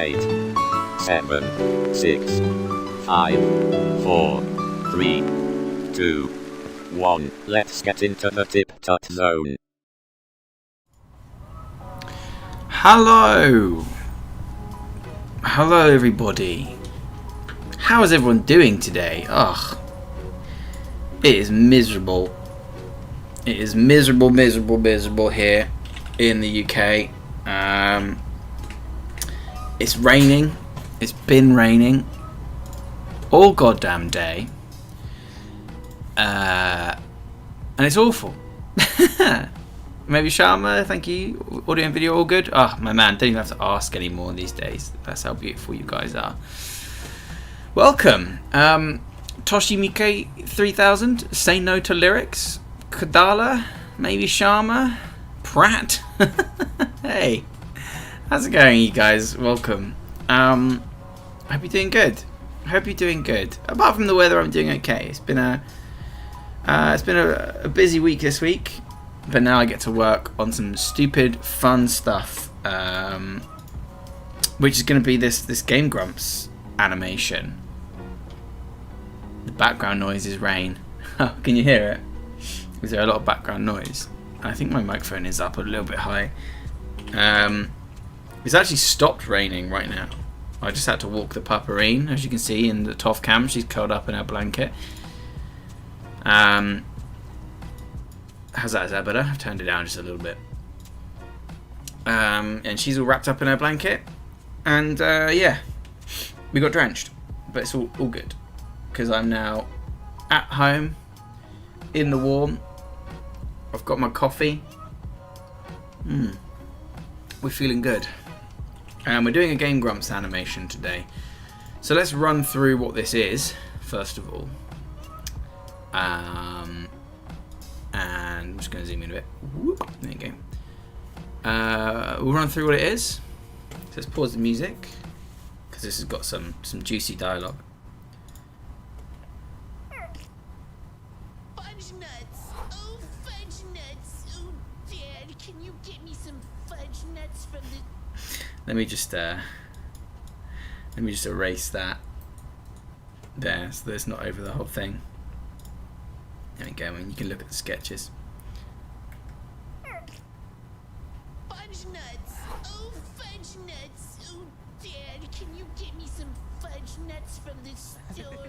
8, 7, 6, 5, 4, 3, 2, 1. Let's get into the TipTut zone. Hello everybody. How is everyone doing today? Ugh, it is miserable. It is miserable here in the UK. It's raining. It's been raining all goddamn day, and it's awful. Maybe Sharma, thank you. Audio and video all good? Oh, my man, don't even have to ask anymore these days. That's how beautiful you guys are. Welcome. Toshimike 3000, Say No to Lyrics, Kadala, maybe Sharma, Pratt. Hey, how's it going, you guys? Welcome. Hope you're doing good. Apart from the weather, I'm doing okay. It's been a busy week this week. But now I get to work on some stupid, fun stuff, which is going to be this Game Grumps animation. The background noise is rain. Can you hear it? Is there a lot of background noise? I think my microphone is up a little bit high. It's actually stopped raining right now. I just had to walk the pupperine, as you can see in the Toff cam. She's curled up in her blanket. How's that? Is that better? I've turned it down just a little bit. And she's all wrapped up in her blanket. And yeah, we got drenched. But it's all good. Because I'm now at home, in the warm. I've got my coffee. We're feeling good. And we're doing a Game Grumps animation today. So let's run through what this is, first of all. And I'm just going to zoom in a bit. Whoop, there you go. We'll run through what it is. So let's pause the music, because this has got some juicy dialogue. Fudge nuts! Oh, fudge nuts! Oh, Dad, can you get me some fudge nuts from the... Let me just erase that there, so that it's not over the whole thing. There we go, and you can look at the sketches. Fudge nuts! Oh, fudge nuts! Oh, Dad, can you get me some fudge nuts from the store?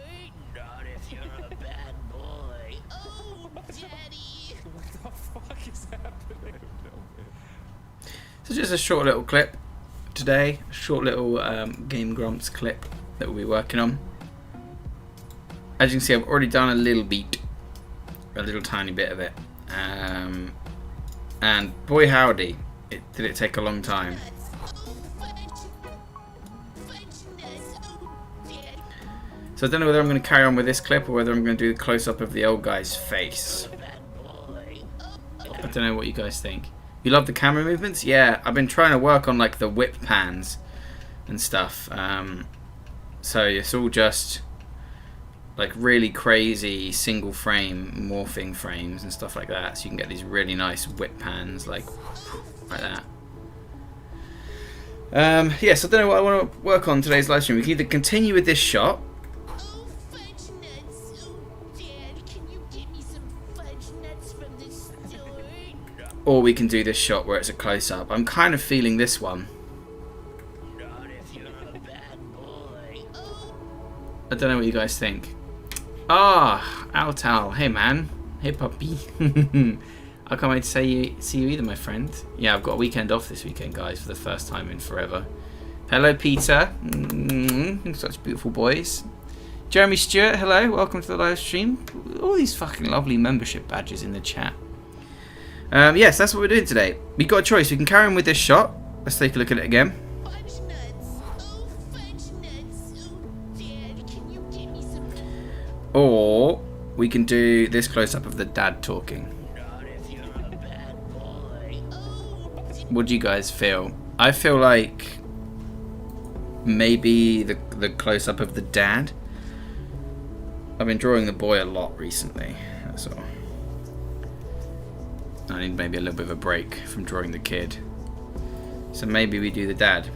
Not if you're a bad boy. Oh, Daddy! What the fuck is happening? So just a short little clip today, a short little Game Grumps clip that we'll be working on. As you can see, I've already done a little beat. A little tiny bit of it, and boy howdy, did it take a long time. So I don't know whether I'm going to carry on with this clip or whether I'm going to do the close-up of the old guy's face. I don't know what you guys think. You love the camera movements? Yeah, I've been trying to work on like the whip pans and stuff, so it's all just like really crazy single frame morphing frames and stuff like that, so you can get these really nice whip pans like that. Yes, I don't know what I want to work on today's live stream. We can either continue with this shot, Oh, fudge nuts! Oh, Dad, can you get me some fudge nuts from the store? or we can do this shot where it's a close-up. I'm kind of feeling this one. Not if you're a bad boy. Oh, I don't know what you guys think. Ah, Altal. Hey man. Hey puppy. I can't wait to see you either, my friend. Yeah, I've got a weekend off this weekend, guys, for the first time in forever. Hello, Peter. Such beautiful boys. Jeremy Stewart, hello. Welcome to the live stream. All these fucking lovely membership badges in the chat. Yes, that's what we're doing today. We've got a choice. We can carry on with this shot. Let's take a look at it again. fudge nuts! Oh, fudge nuts! Oh, Dad, can you get me some... Or we can do this close-up of the dad talking. Not if you're a bad boy. Oh, What do you guys feel? I feel like maybe the close-up of the dad. I've been drawing the boy a lot recently, that's all. I need maybe a little bit of a break from drawing the kid. So maybe we do the dad.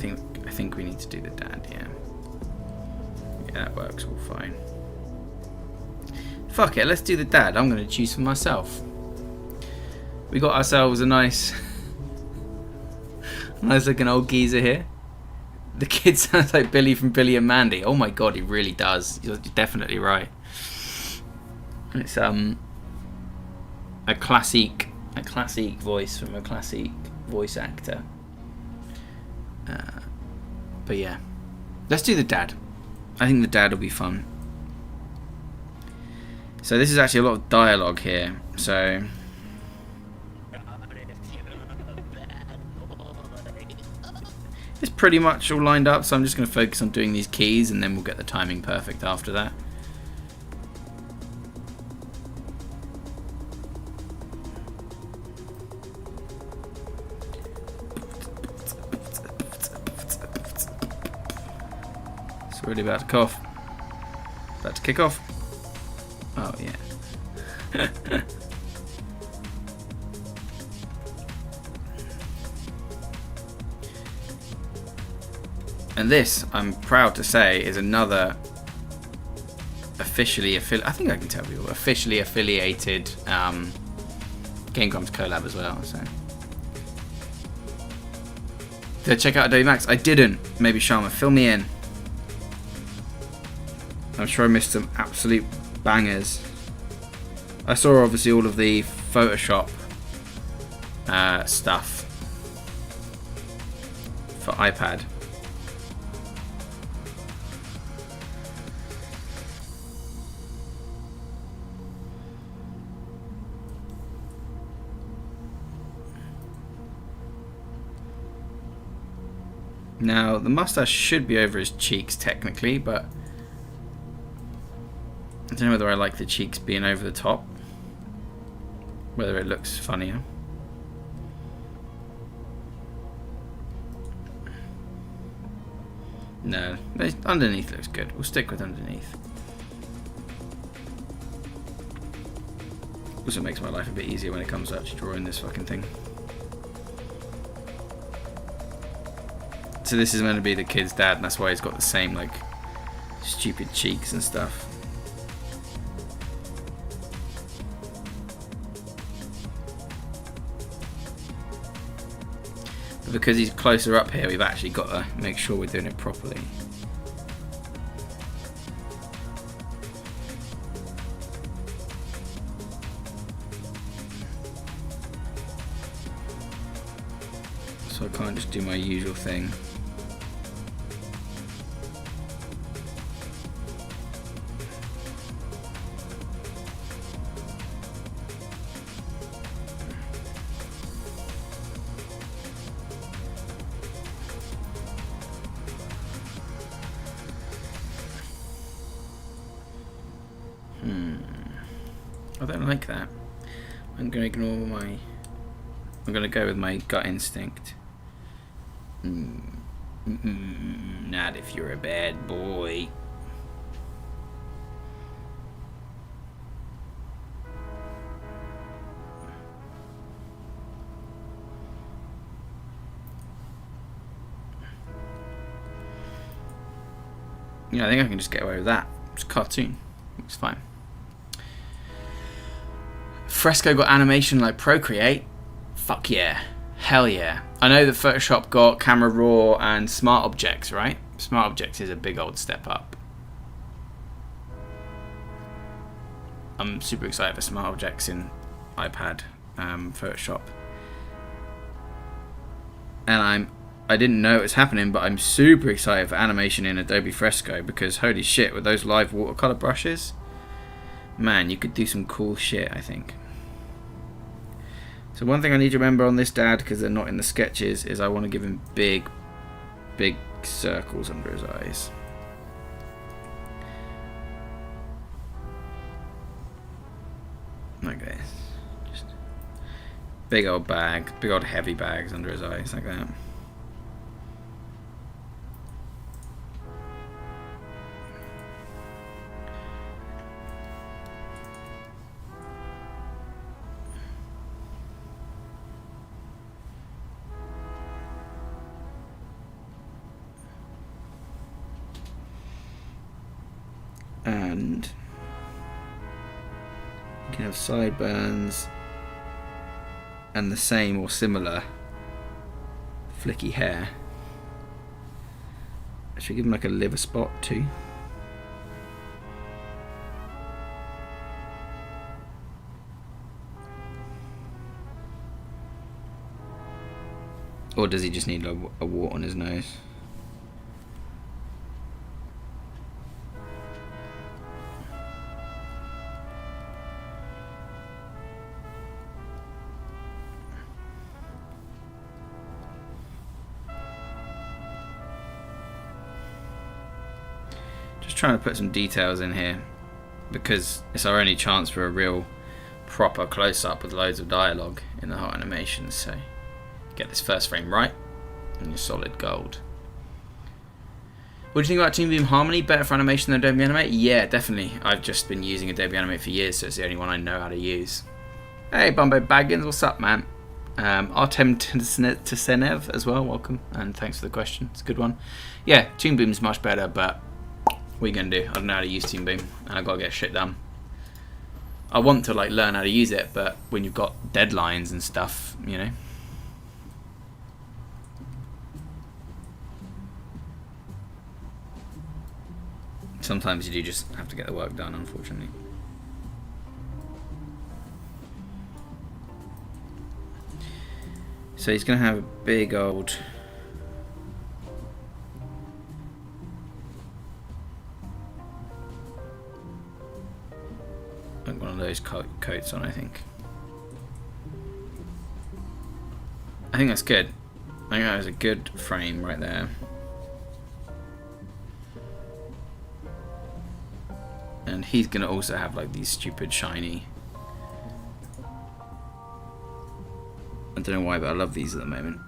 I think we need to do the dad, yeah. Yeah, that works all fine. Fuck it, let's do the dad. I'm going to choose for myself. We got ourselves a nice looking old geezer here. The kid sounds like Billy from Billy and Mandy. Oh my god, he really does. You're definitely right. It's a classic voice from a classic voice actor. But yeah, let's do the dad. I think the dad will be fun. So this is actually a lot of dialogue here. So it's pretty much all lined up. So I'm just going to focus on doing these keys, and then we'll get the timing perfect after that. It's already about to cough. About to kick off. Oh yeah. And this, I'm proud to say, is another officially affiliated Game Grumps collab as well. So did I check out Adobe Max? I didn't. Maybe Sharma, fill me in. I'm sure I missed some absolute bangers. I saw obviously all of the Photoshop stuff for iPad. Now the mustache should be over his cheeks technically, but I don't know whether I like the cheeks being over the top. Whether it looks funnier. No, underneath looks good. We'll stick with underneath. Also makes my life a bit easier when it comes to actually drawing this fucking thing. So this is meant to be the kid's dad, and that's why he's got the same like stupid cheeks and stuff. But because he's closer up here, we've actually got to make sure we're doing it properly. So I can't just do my usual thing. I don't like that. I'm going to ignore my... I'm going to go with my gut instinct. Not if you're a bad boy. Yeah, I think I can just get away with that. It's a cartoon. It's fine. Fresco got animation like Procreate. Fuck yeah. Hell yeah. I know that Photoshop got Camera Raw and Smart Objects, right? Smart Objects is a big old step up. I'm super excited for Smart Objects in iPad Photoshop. And I didn't know it was happening, but I'm super excited for animation in Adobe Fresco because holy shit, with those live watercolor brushes, man, you could do some cool shit, I think. So one thing I need to remember on this dad, because they're not in the sketches, is I want to give him big circles under his eyes. Like this. Just big old heavy bags under his eyes, like that. And you can have sideburns and the same or similar flicky hair. I should give him like a liver spot too. Or does he just need a wart on his nose? Just trying to put some details in here because it's our only chance for a real proper close-up with loads of dialogue in the whole animation. So get this first frame right and you're solid gold. What do you think about Toon Boom Harmony? Better for animation than Adobe Animate? Yeah, definitely. I've just been using Adobe Animate for years, so it's the only one I know how to use. Hey, Bumbo Baggins, what's up, man? Artem Tsenev as well, welcome, and thanks for the question. It's a good one. Yeah, Toon Boom's much better, but what are you gonna do? I don't know how to use Toon Boom, and I've got to get shit done. I want to like learn how to use it, but when you've got deadlines and stuff, you know. Sometimes you do just have to get the work done, unfortunately. So he's going to have a big old... like one of those coats on, I think. I think that's good. I think that was a good frame right there. And he's going to also have like these stupid shiny... I don't know why, but I love these at the moment.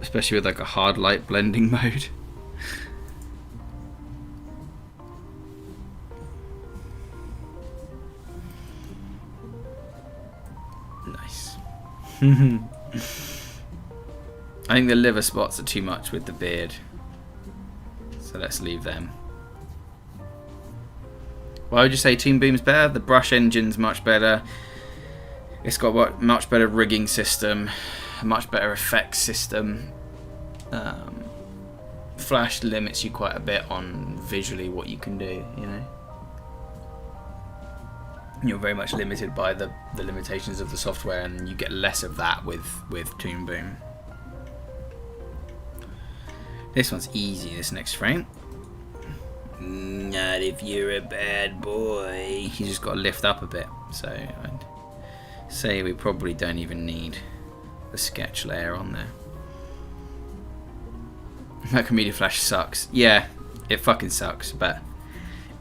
Especially with like a hard light blending mode. Nice. I think the liver spots are too much with the beard. So let's leave them. Why would you say Toon Boom's better? The brush engine's much better. It's got a much better rigging system, a much better effects system. Flash limits you quite a bit on visually what you can do, you know. You're very much limited by the limitations of the software, and you get less of that with Toon Boom. This one's easy, this next frame. Not if you're a bad boy. He's just got to lift up a bit, so I'd say we probably don't even need the sketch layer on there. Macromedia Flash sucks. Yeah, it fucking sucks, but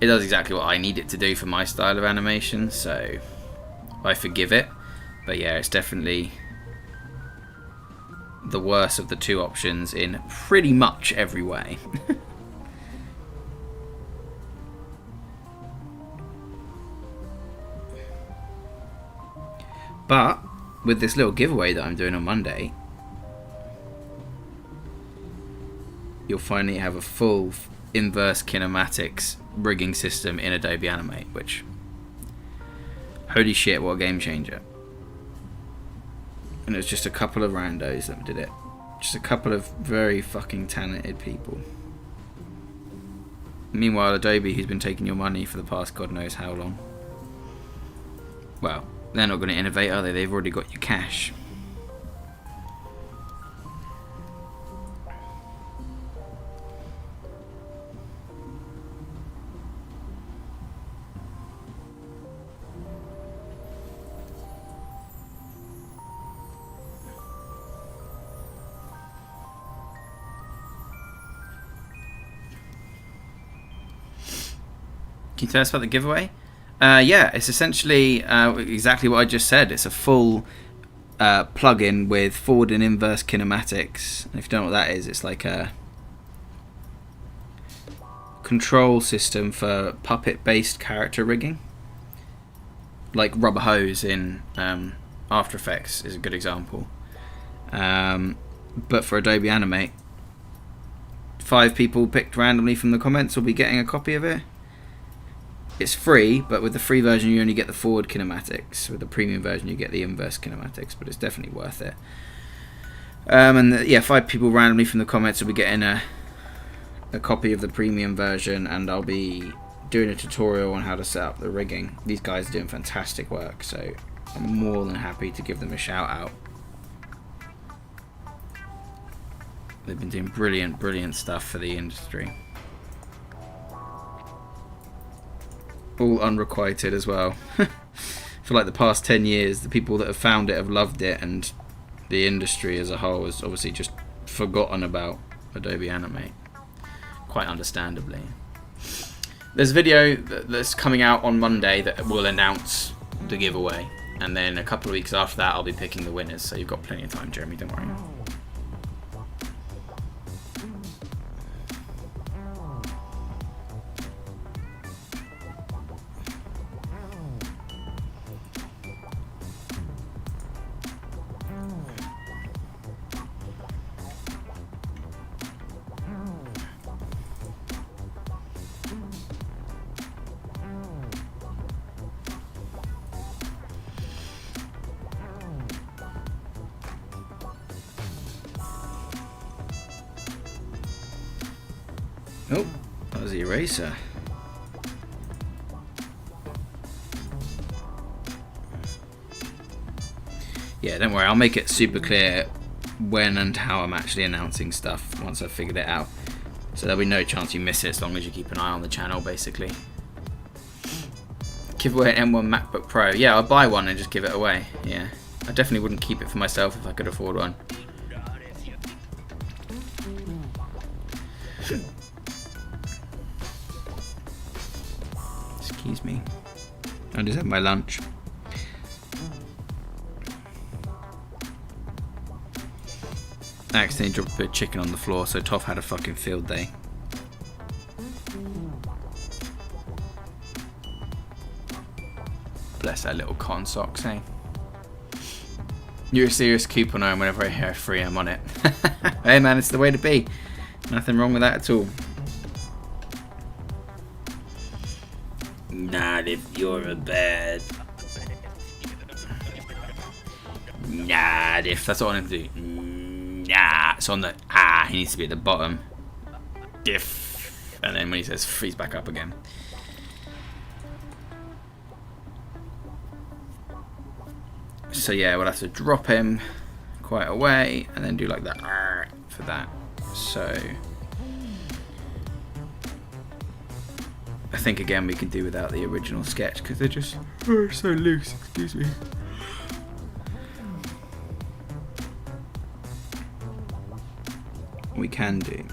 it does exactly what I need it to do for my style of animation, so I forgive it. But yeah, it's definitely the worst of the two options in pretty much every way. But with this little giveaway that I'm doing on Monday, you'll finally have a full inverse kinematics rigging system in Adobe Animate, which, holy shit, what a game changer. And it was just a couple of randos that did it. Just a couple of very fucking talented people. Meanwhile, Adobe, who's been taking your money for the past God knows how long. Well, they're not going to innovate, are they? They've already got your cash. Can you tell us about the giveaway? Yeah, it's essentially exactly what I just said. It's a full plugin with forward and inverse kinematics. And if you don't know what that is, it's like a control system for puppet-based character rigging. Like Rubber Hose in After Effects is a good example. But for Adobe Animate, 5 people picked randomly from the comments will be getting a copy of it. It's free, but with the free version you only get the forward kinematics. With the premium version you get the inverse kinematics, but it's definitely worth it. Yeah, 5 people randomly from the comments will be getting a copy of the premium version, and I'll be doing a tutorial on how to set up the rigging. These guys are doing fantastic work, so I'm more than happy to give them a shout out. They've been doing brilliant stuff for the industry. All unrequited as well. For like the past 10 years, the people that have found it have loved it, and the industry as a whole has obviously just forgotten about Adobe Animate. Quite understandably. There's a video that's coming out on Monday that will announce the giveaway, and then a couple of weeks after that I'll be picking the winners, so you've got plenty of time, Jeremy, don't worry. Oh, that was the eraser. Yeah, don't worry, I'll make it super clear when and how I'm actually announcing stuff once I've figured it out. So there'll be no chance you miss it as long as you keep an eye on the channel, basically. Give away an M1 MacBook Pro. Yeah, I'll buy one and just give it away. Yeah, I definitely wouldn't keep it for myself if I could afford one. Excuse me. I just had my lunch. I accidentally dropped a bit of chicken on the floor, so Toph had a fucking field day. Bless that little cotton socks, eh? You're a serious couponer, and whenever I hear free, I'm on it. Hey man, it's the way to be. Nothing wrong with that at all. Not if you're a bad. Not if. That's what I want him to do. Nah. It's on the he needs to be at the bottom. If. And then when he says freeze back up again. So yeah, we'll have to drop him quite a way and then do like that for that. So I think again we can do without the original sketch because they're just so loose, excuse me. We can do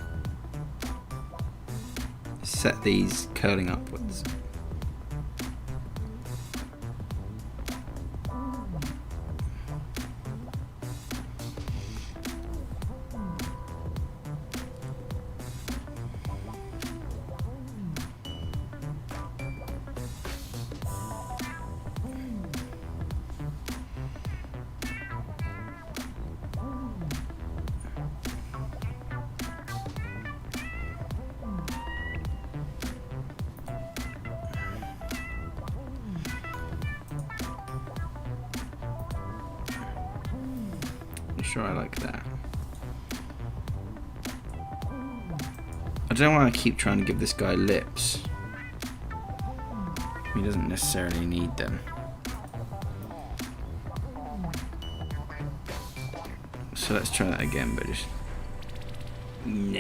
set these curling upwards. Sure, I like that. I don't want to keep trying to give this guy lips. He doesn't necessarily need them. So let's try that again, but just nah.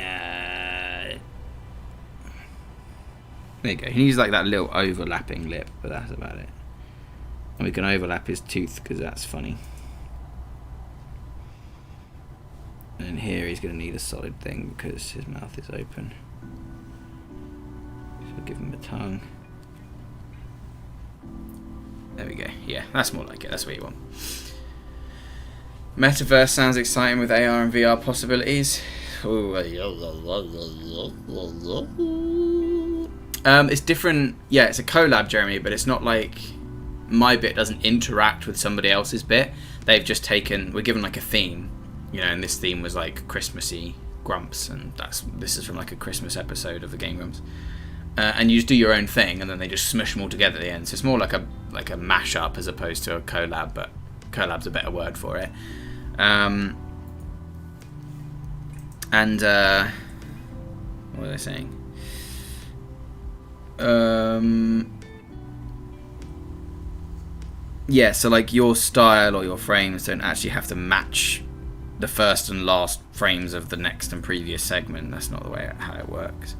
There you go. He needs like that little overlapping lip, but that's about it. And we can overlap his tooth because that's funny. And here he's going to need a solid thing because his mouth is open. So we'll give him a tongue. There we go. Yeah, that's more like it. That's what you want. Metaverse sounds exciting with AR and VR possibilities. It's different. Yeah, it's a collab, Jeremy, but it's not like my bit doesn't interact with somebody else's bit. They've just taken. We're given like a theme. You know, and this theme was like Christmassy, Grumps, and this is from like a Christmas episode of the Game Grumps. And you just do your own thing, and then they just smush them all together at the end. So it's more like a mashup as opposed to a collab, but collab's a better word for it. And what was I saying? Yeah, so like your style or your frames don't actually have to match the first and last frames of the next and previous segment. That's not the way how it works.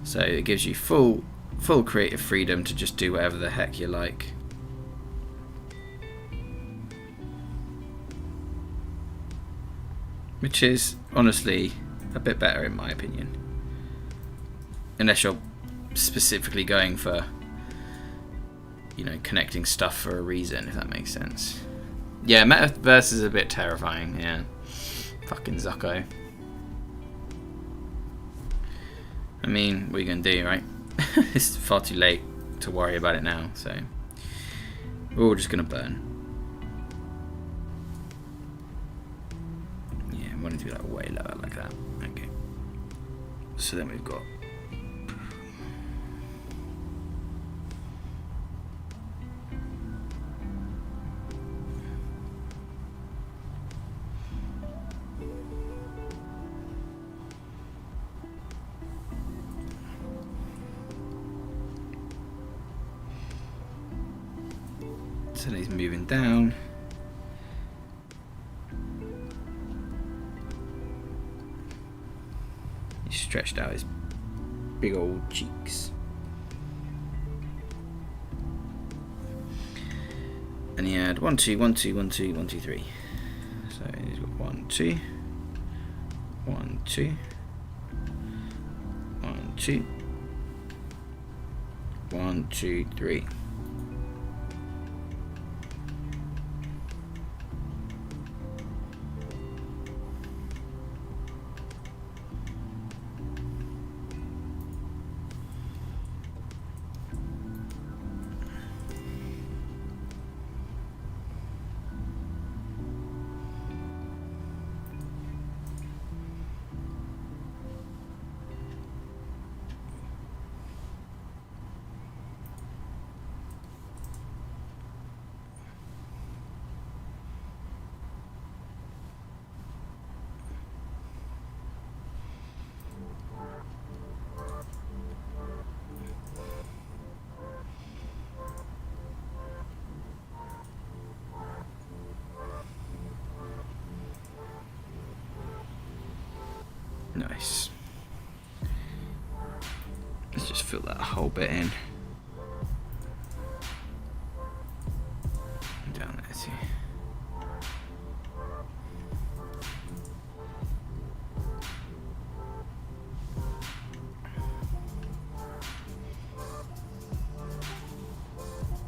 So it gives you full creative freedom to just do whatever the heck you like. Which is honestly a bit better in my opinion. Unless you're specifically going for, you know, connecting stuff for a reason, if that makes sense. Yeah, Metaverse is a bit terrifying, yeah. Fucking Zucko. I mean, what are you going to do, right? It's far too late to worry about it now, so we're all just going to burn. Yeah, I want to do that way lower like that. Okay. So then we've got so he's moving down. He stretched out his big old cheeks. And he had 1 2 1 2 1 2 1 2 3. So he's got 1 2 1 2 1 2 1 2 3. Nice. Let's just fill that whole bit in. Down there too.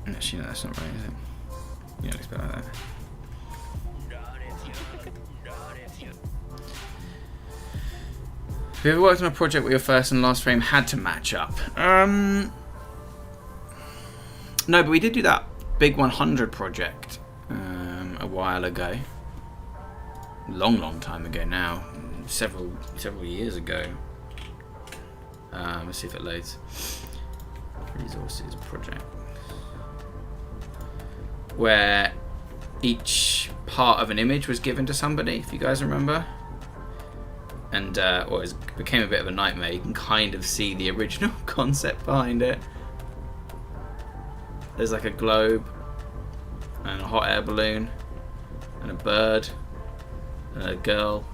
Actually, no, that's not right, is it? Yeah, it's better like that. Have you ever worked on a project where your first and last frame had to match up? No, but we did do that big 100 project a while ago. Long time ago now. Several years ago. Let's see if it loads. Resources project. Where each part of an image was given to somebody, if you guys remember. And it became a bit of a nightmare. You can kind of see the original concept behind it. There's like a globe and a hot air balloon and a bird and a girl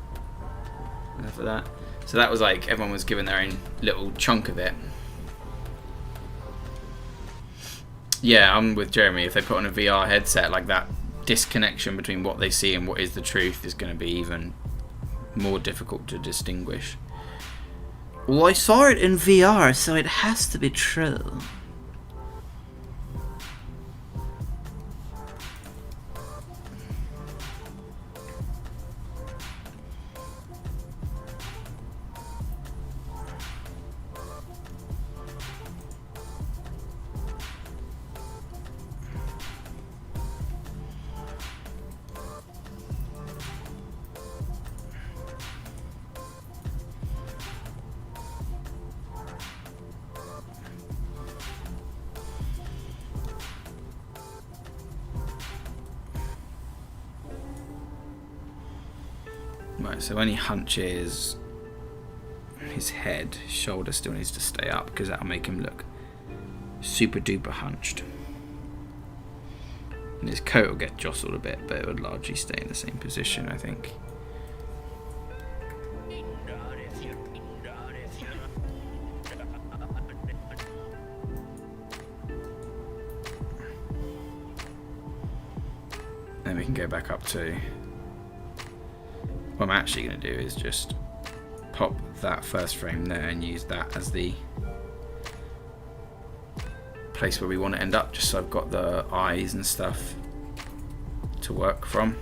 and for that. So that was like everyone was given their own little chunk of it. Yeah, I'm with Jeremy. If they put on a VR headset, like that disconnection between what they see and what is the truth is going to be even more difficult to distinguish. Well, I saw it in VR, so it has to be true. Right, so when he hunches, his head, his shoulder still needs to stay up because that'll make him look super duper hunched. And his coat will get jostled a bit, but it would largely stay in the same position, I think. Then we can go back up to... What I'm actually going to do is just pop that first frame there and use that as the place where we want to end up, just so I've got the eyes and stuff to work from.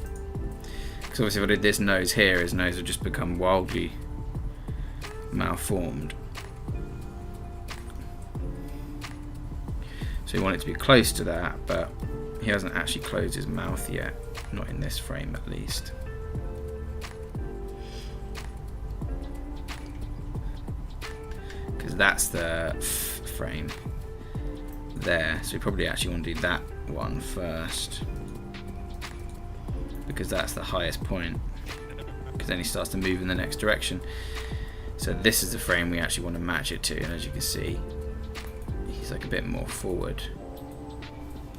Because obviously if I did this nose here, his nose would just become wildly malformed. So you want it to be close to that, but he hasn't actually closed his mouth yet, not in this frame at least. Because that's the frame there, so we probably actually want to do that one first, because that's the highest point, because then he starts to move in the next direction. So this is the frame we actually want to match it to, and as you can see, he's like a bit more forward,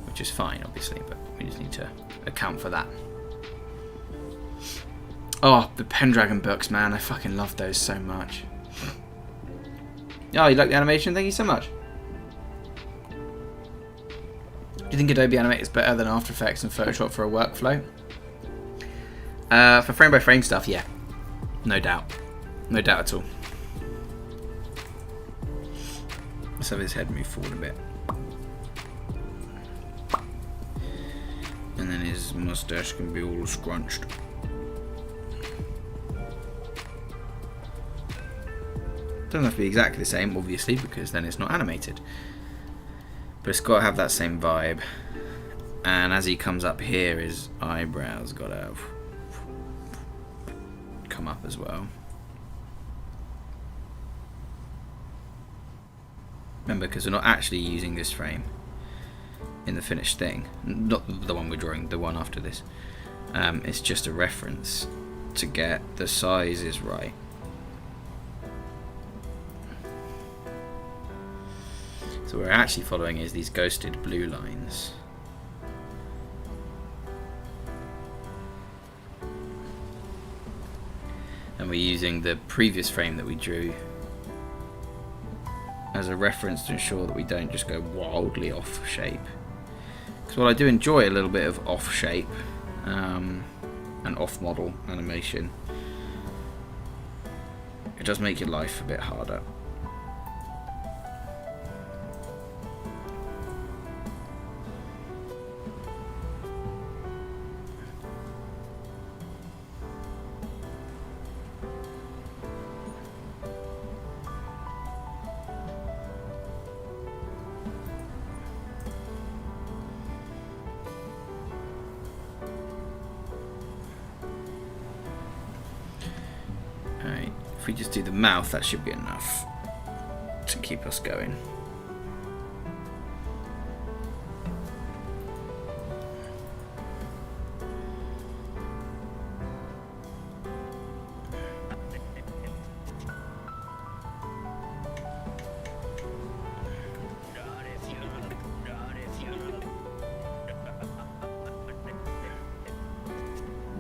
which is fine obviously, but we just need to account for that. Oh, the Pendragon books, man, I fucking love those so much. Oh, you like the animation? Thank you so much. Do you think Adobe Animate is better than After Effects and Photoshop for a workflow? For frame by frame stuff, yeah. No doubt. No doubt at all. Let's have his head move forward a bit. And then his mustache can be all scrunched. Doesn't have to be exactly the same, obviously, because then it's not animated. But it's got to have that same vibe. And as he comes up here, his eyebrows got to come up as well. Remember, because we're not actually using this frame in the finished thing. Not the one we're drawing, the one after this. It's just a reference to get the sizes right. So what we're actually following is these ghosted blue lines. And we're using the previous frame that we drew as a reference to ensure that we don't just go wildly off shape. Because while I do enjoy a little bit of off shape and off model animation, it does make your life a bit harder. If we just do the mouth, that should be enough to keep us going.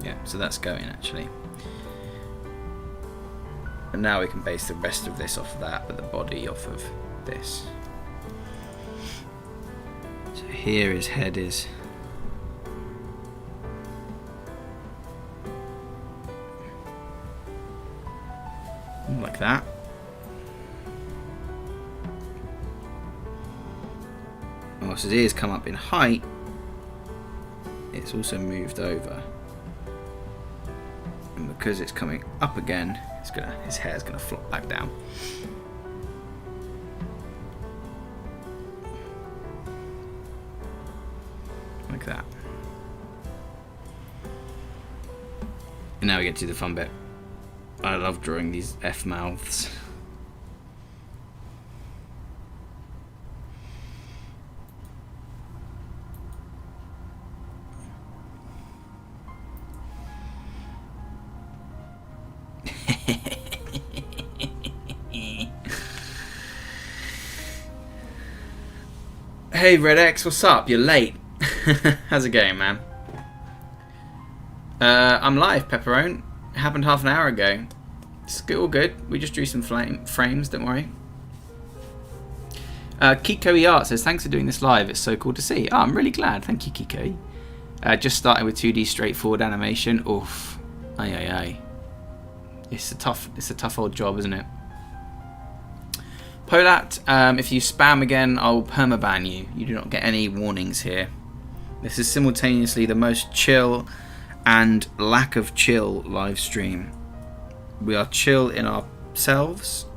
Yeah, so that's going actually. And now we can base the rest of this off of that, but the body off of this. So here his head is. Like that. And whilst his ears come up in height, it's also moved over. And because it's coming up again, his hair's gonna flop back down. Like that. And now we get to the fun bit. I love drawing these F mouths. Hey Red X, what's up? You're late. How's it going, man? I'm live, Pepperone. It happened half an hour ago. It's all good. We just drew some frames, don't worry. Kiko Art says, thanks for doing this live. It's so cool to see. Oh, I'm really glad. Thank you, Kiko. Just starting with 2D straightforward animation. Oof. Aye. It's a tough old job, isn't it? Polat, if you spam again, I'll permaban you. You do not get any warnings here. This is simultaneously the most chill and lack of chill live stream. We are chill in ourselves,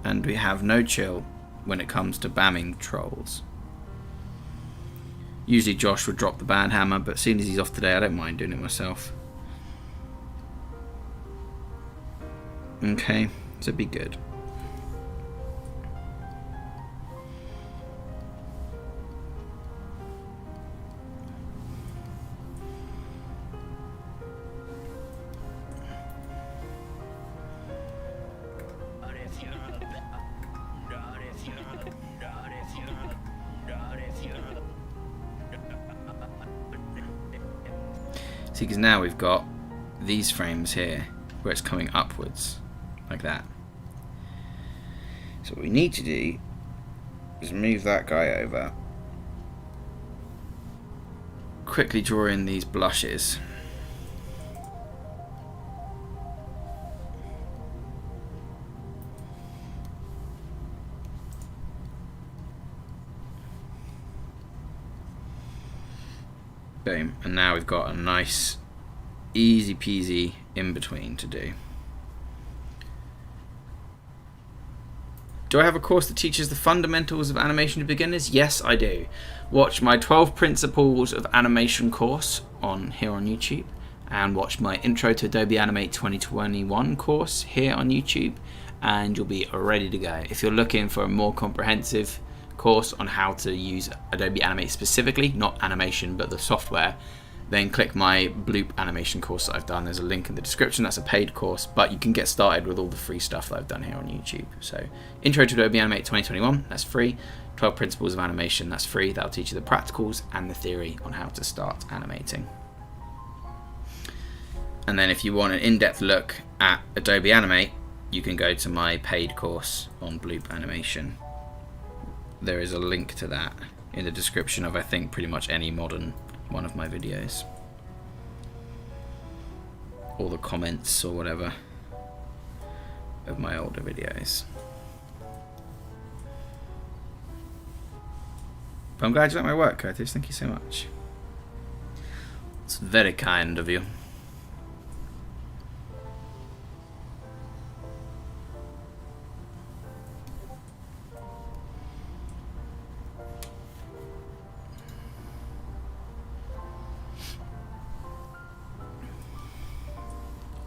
and we have no chill when it comes to bamming trolls. Usually Josh would drop the ban hammer, but seeing as he's off today, I don't mind doing it myself. Okay, so be good. See, because now we've got these frames here where it's coming upwards like that. So what we need to do is move that guy over, quickly draw in these blushes. Boom, and now we've got a nice easy peasy in between to do. Do I have a course that teaches the fundamentals of animation to beginners? Yes, I do. Watch my 12 Principles of Animation course here on YouTube, and watch my Intro to Adobe Animate 2021 course here on YouTube, and you'll be ready to go. If you're looking for a more comprehensive course on how to use Adobe Animate specifically, not animation but the software, then click my Bloop animation course that I've done. There's a link in the description. That's a paid course, but you can get started with all the free stuff that I've done here on YouTube. So Intro to Adobe Animate 2021, that's free. 12 Principles of Animation, that's free. That'll teach you the practicals and the theory on how to start animating. And then if you want an in-depth look at Adobe Animate, you can go to my paid course on Bloop animation. There is a link to that in the description of, I think, pretty much any modern one of my videos, or the comments or whatever of my older videos. But I'm glad you like my work, Curtis. Thank you so much. It's very kind of you.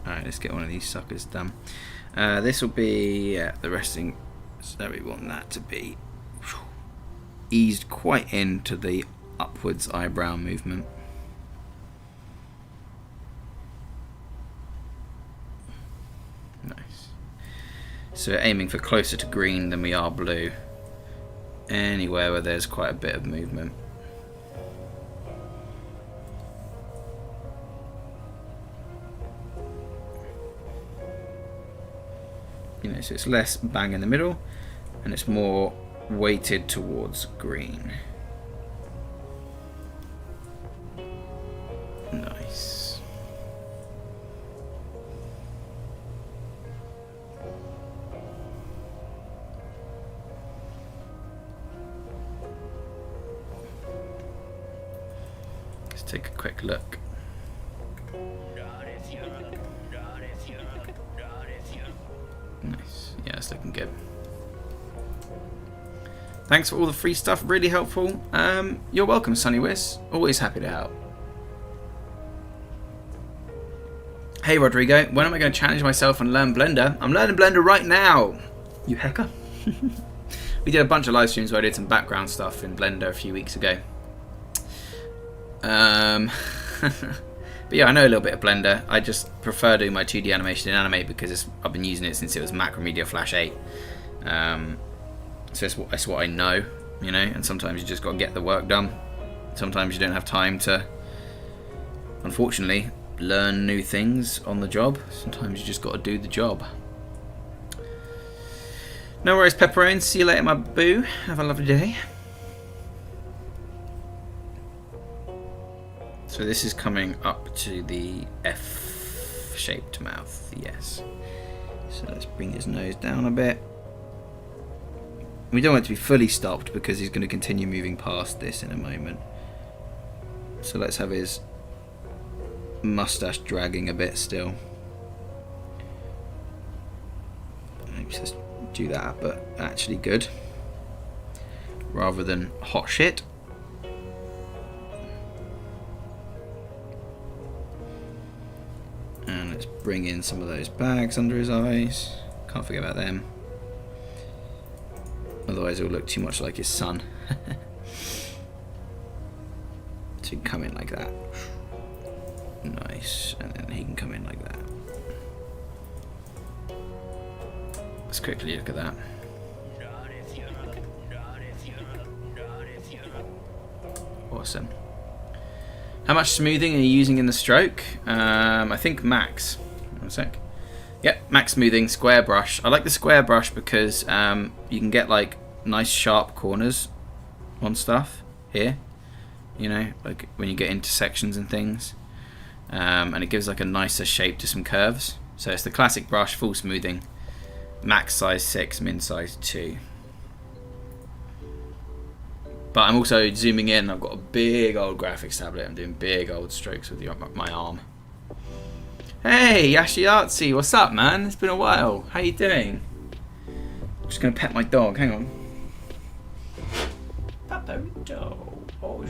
Alright, let's get one of these suckers done. This will be the resting, so we want that to be eased quite into the upwards eyebrow movement. Nice. So we're aiming for closer to green than we are blue. Anywhere where there's quite a bit of movement. So it's less bang in the middle, and it's more weighted towards green. Nice. Let's take a quick look. Nice. Yeah, it's looking good. Thanks for all the free stuff, really helpful. You're welcome, Sunny Wiz. Always happy to help. Hey Rodrigo, when am I going to challenge myself and learn Blender? I'm learning Blender right now, you hacker. We did a bunch of live streams where I did some background stuff in Blender a few weeks ago. But yeah, I know a little bit of Blender. I just prefer doing my 2D animation in Animate because I've been using it since it was Macromedia Flash 8. So that's what I know. you know, and sometimes you just got to get the work done. Sometimes you don't have time to, unfortunately, learn new things on the job. Sometimes you just got to do the job. No worries, Pepperoni. See you later, my boo. Have a lovely day. So this is coming up to the F-shaped mouth, yes. So let's bring his nose down a bit. We don't want it to be fully stopped because he's going to continue moving past this in a moment. So let's have his mustache dragging a bit still. Let's just do that, but actually good. Rather than hot shit. And let's bring in some of those bags under his eyes. Can't forget about them. Otherwise it'll look too much like his son. So he can come in like that. Nice. And then he can come in like that. Let's quickly look at that. Awesome. How much smoothing are you using in the stroke? I think max. One sec. Yep, max smoothing, square brush. I like the square brush because you can get like nice sharp corners on stuff here. You know, like when you get into sections and things. And it gives like a nicer shape to some curves. So it's the classic brush, full smoothing. Max size 6, min size 2. But I'm also zooming in. I've got a big old graphics tablet. I'm doing big old strokes with my arm. Hey, Yashi Artsy, what's up, man? It's been a while. How you doing? I'm just gonna pet my dog. Hang on. Paparito. Oh,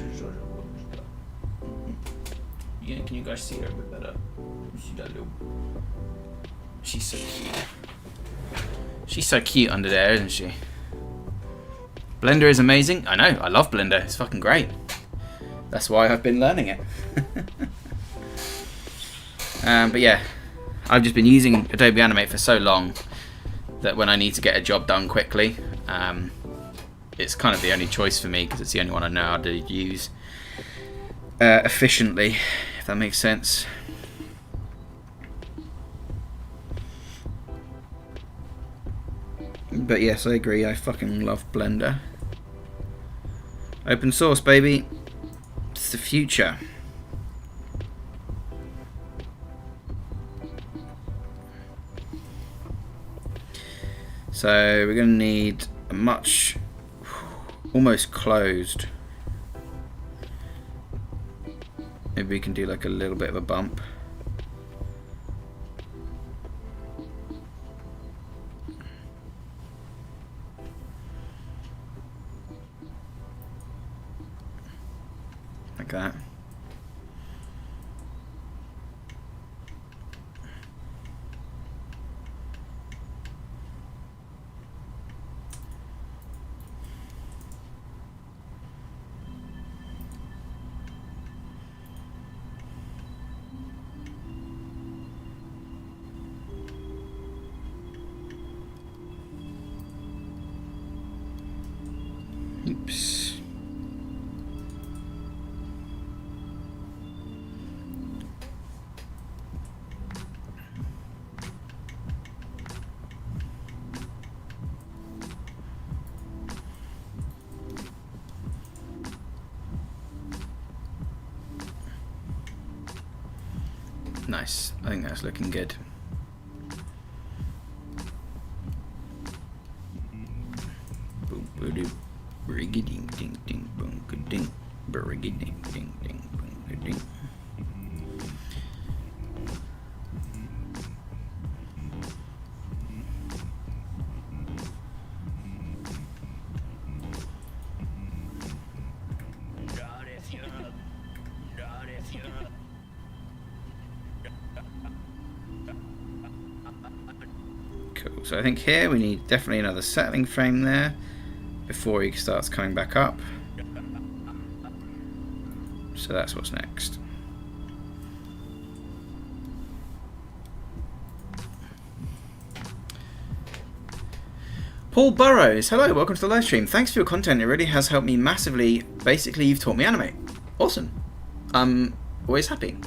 yeah, can you guys see her a bit better? See that little... She's so cute. She's so cute under there, isn't she? Blender is amazing. I know, I love Blender. It's fucking great. That's why I've been learning it. But yeah, I've just been using Adobe Animate for so long that when I need to get a job done quickly, it's kind of the only choice for me because it's the only one I know how to use efficiently, if that makes sense. But yes, I agree. I fucking love Blender. Open source, baby. It's the future. So we're going to need a much almost closed. Maybe we can do like a little bit of a bump. Like that. Oops. Nice. I think that's looking good. Boom, boom, ding, ding, ding, boom, ding, ding, ding, ding, boom, ding. Cool. So I think here we need definitely another settling frame there before he starts coming back up. So that's what's next. Paul Burrows, hello, welcome to the live stream. Thanks for your content, it really has helped me massively. Basically, you've taught me animate. Awesome. I'm always happy.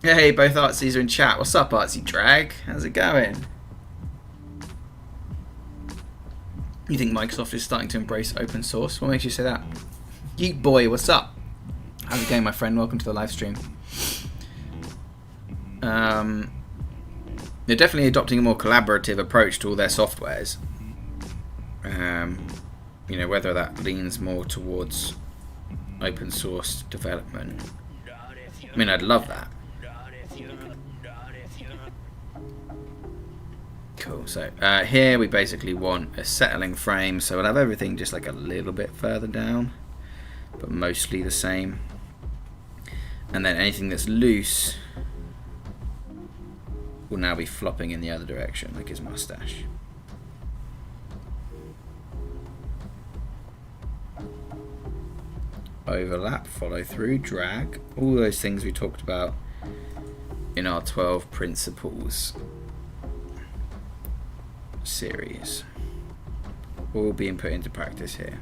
Hey, both Artsies are in chat. What's up, Artsy Drag? How's it going? You think Microsoft is starting to embrace open source? What makes you say that? Geek Boy, what's up? How's it going, my friend? Welcome to the live stream. They're definitely adopting a more collaborative approach to all their softwares. You know, whether that leans more towards open source development. I mean, I'd love that. Cool, so here we basically want a settling frame, so we'll have everything just like a little bit further down, but mostly the same. And then anything that's loose will now be flopping in the other direction, like his mustache. Overlap, follow through, drag, all those things we talked about in our 12 principles series, all being put into practice here.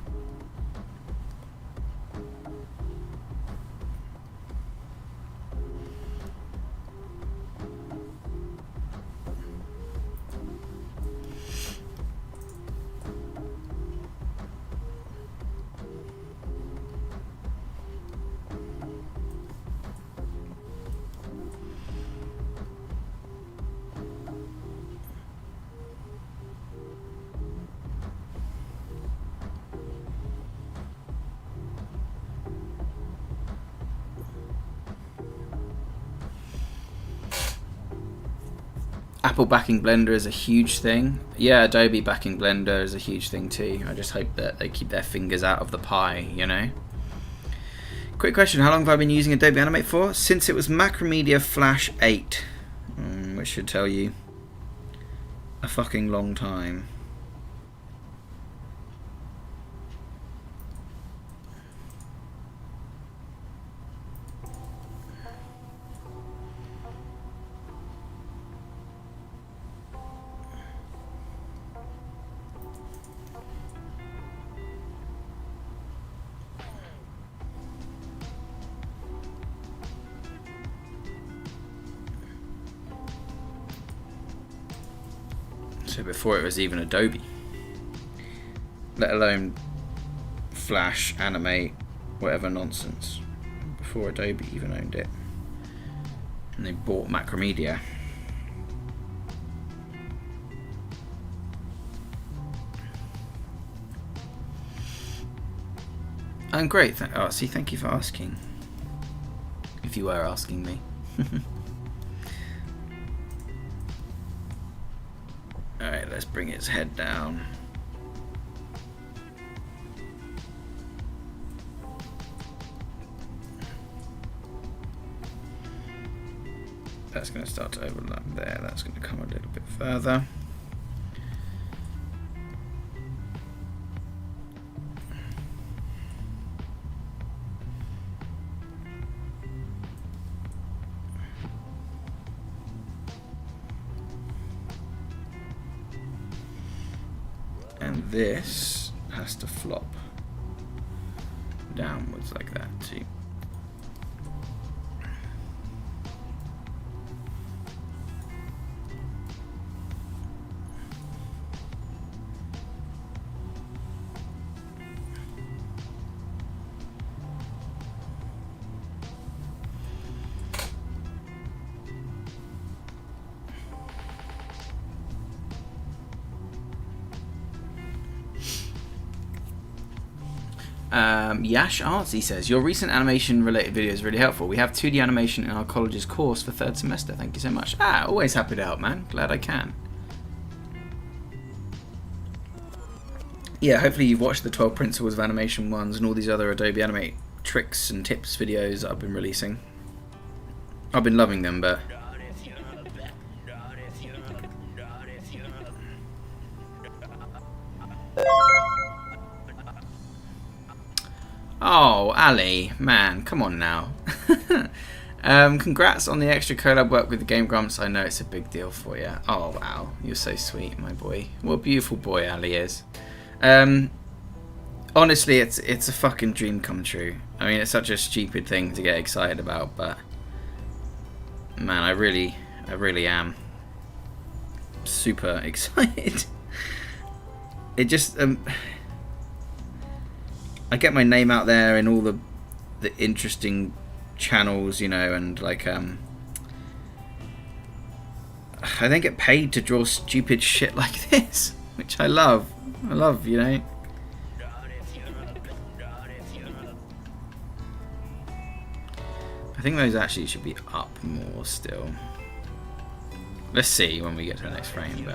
Apple backing Blender is a huge thing. Yeah, Adobe backing Blender is a huge thing too. I just hope that they keep their fingers out of the pie, you know? Quick question, how long have I been using Adobe Animate for? Since it was Macromedia Flash 8. Which should tell you a fucking long time. So before it was even Adobe, let alone Flash, Animate, whatever nonsense, before Adobe even owned it, and they bought Macromedia. I'm great, Artsy, thank you for asking, if you were asking me. Alright, let's bring its head down. That's going to start to overlap there. That's going to come a little bit further. And this has to flop downwards like that too. Yash Artsy says, your recent animation related video is really helpful. We have 2D animation in our college's course for 3rd semester. Thank you so much. Always happy to help, man. Glad I can. Yeah, hopefully you've watched the 12 principles of animation ones and all these other Adobe Animate tricks and tips videos that I've been releasing. I've been loving them, but oh, Ali, man, come on now. Congrats on the extra collab work with the Game Grumps. I know it's a big deal for you. Oh, wow, you're so sweet, my boy. What a beautiful boy Ali is. Honestly, it's a fucking dream come true. I mean, it's such a stupid thing to get excited about, but man, I really am super excited. It just I get my name out there in all the interesting channels, you know, and like I then get paid to draw stupid shit like this, which I love. I love, you know. I think those actually should be up more still. Let's see when we get to the next frame,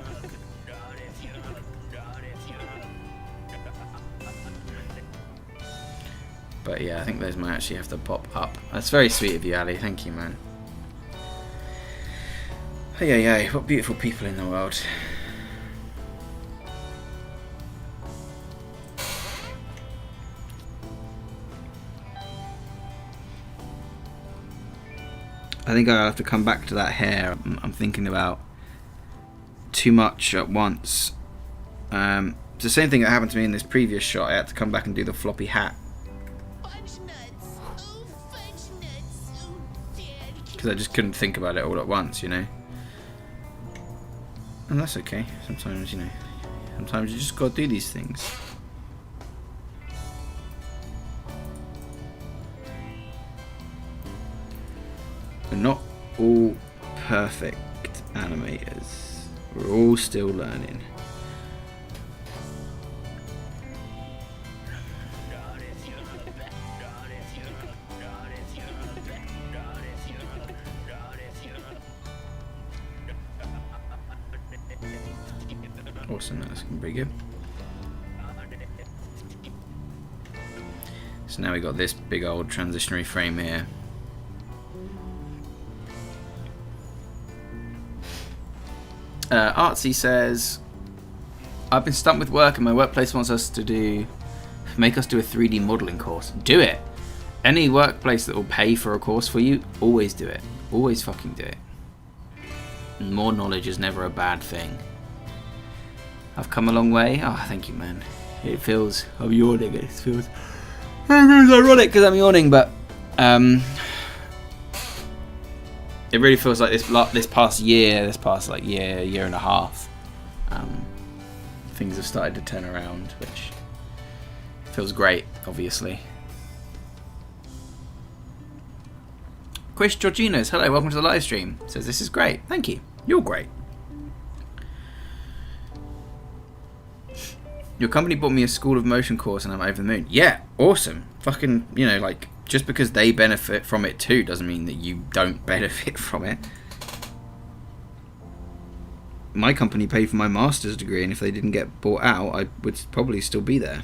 but yeah, I think those might actually have to pop up. That's very sweet of you, Ali. Thank you, man. Hey, yeah, what beautiful people in the world. I think I'll have to come back to that hair. I'm thinking about too much at once. It's the same thing that happened to me in this previous shot. I had to come back and do the floppy hat. Because I just couldn't think about it all at once, you know. And that's okay. Sometimes, you know, sometimes you just gotta do these things. We're not all perfect animators. We're all still learning. Awesome, that's looking pretty good. So now we got this big old transitionary frame here. Artsy says, I've been stumped with work and my workplace wants us to make us do a 3D modeling course. Do it. Any workplace that will pay for a course for you, always do it. Always fucking do it. And more knowledge is never a bad thing. I've come a long way. Oh, thank you, man. It feels, I'm yawning. It feels ironic because I'm yawning, but it really feels like this past year, like year and a half, things have started to turn around, which feels great, obviously. Chris Georginos, hello, welcome to the live stream. Says this is great. Thank you. You're great. Your company bought me a School of Motion course and I'm over the moon. Yeah, awesome. Fucking, you know, like, just because they benefit from it too doesn't mean that you don't benefit from it. My company paid for my master's degree, and if they didn't get bought out, I would probably still be there.